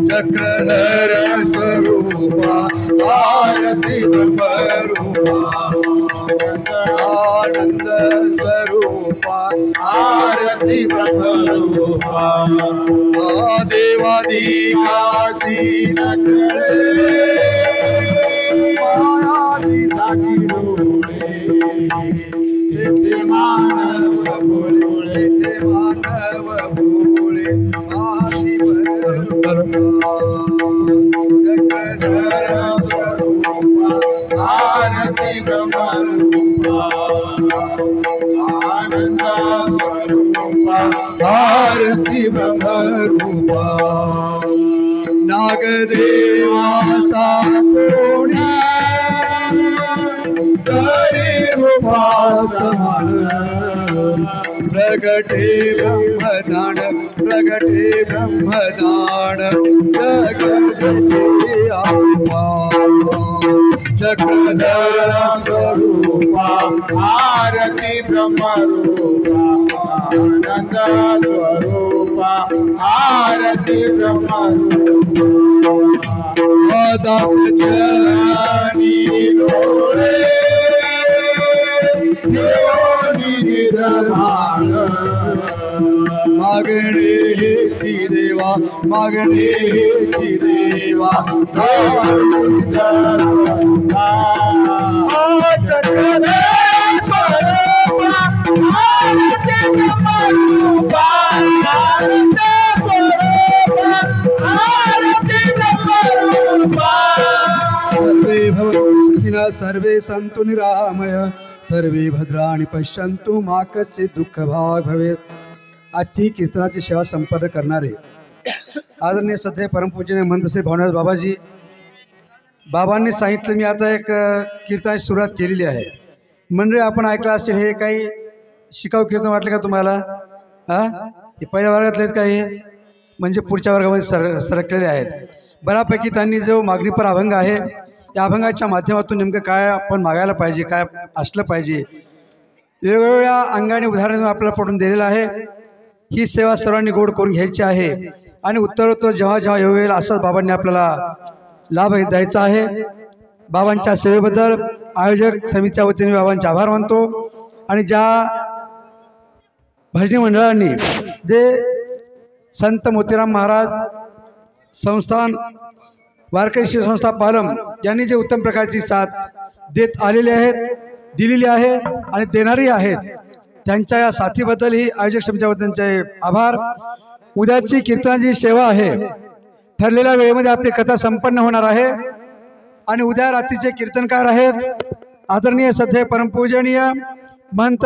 चक्रधर स्वरूपा आरती ब्रह्मरूपा आनंद स्वरूपा आरती ब्रह्मरूपा देवादिकासी नकळे मायादी दाखिलोळे ते मानव भोळे ते मानव भोळे आसी चक्रधर स्वरूपा आरती ब्रह्मरूपा आनंद स्वरूपा आरती ब्रह्मरूपा नागदेवास्ता कोणी प्रगटे ब्रह्मदान प्रगटे ब्रह्मदान जगते आपा चक्रधर स्वरूपा आरती ब्रह्मरूपा आनंद स्वरूपा आरती ब्रह्मरूपा दास चरणी लोळे मागणेची देवा मागणेची देवा सर्वे सन्तु निरामय सर्वे भद्राणि पश्यन्तु मा कश्चित् दुःख भाग भवेत्. आजची कीर्तनाची सेवा संपन्न करणारे आदरणीय सध्या परमपूजनीय मंतश्री भावनाथ बाबाजी, बाबांनी सांगितलं मी आता एक कीर्तनाची सुरुवात केलेली आहे. म्हणजे आपण ऐकलं असेल, हे काही शिकाऊ कीर्तन वाटले का तुम्हाला? हे पहिल्या वर्गातले आहेत का? हे म्हणजे पुढच्या वर्गामध्ये सरकलेले आहेत. बऱ्यापैकी त्यांनी जो मागणीपर अभंग आहे त्या अभंगाच्या माध्यमातून नेमकं काय आपण मागायला पाहिजे, काय असलं पाहिजे, वेगवेगळ्या अंगाने उदाहरण आपल्याला पडून दिलेलं आहे. ही सेवा सर्वांनी गोड करून घ्यायची आहे आणि उत्तरोत्तर जेव्हा जेव्हा येऊ येईल असंच बाबांनी आपल्याला लाभ द्यायचा आहे. बाबांच्या सेवेबद्दल आयोजक समितीच्या वतीने बाबांचे आभार मानतो. आणि ज्या भजनी मंडळांनी जे संत मोतीराम महाराज संस्थान वारकरी शिव संस्था पालम यांनी जे उत्तम प्रकारची साथ देत आलेले आहेत, दिलेली आहे आणि देणारी आहेत, त्यांच्या या साथीबद्दलही आयोजक समितीच्या वतीने आभार. उद्याची कीर्तनाची सेवा आहे, ठरलेल्या वेळेमध्ये आपली कथा संपन्न होणार आहे. आणि उद्या रात्रीचे कीर्तनकार आहेत आदरणीय सध्या परमपूजनीय महंत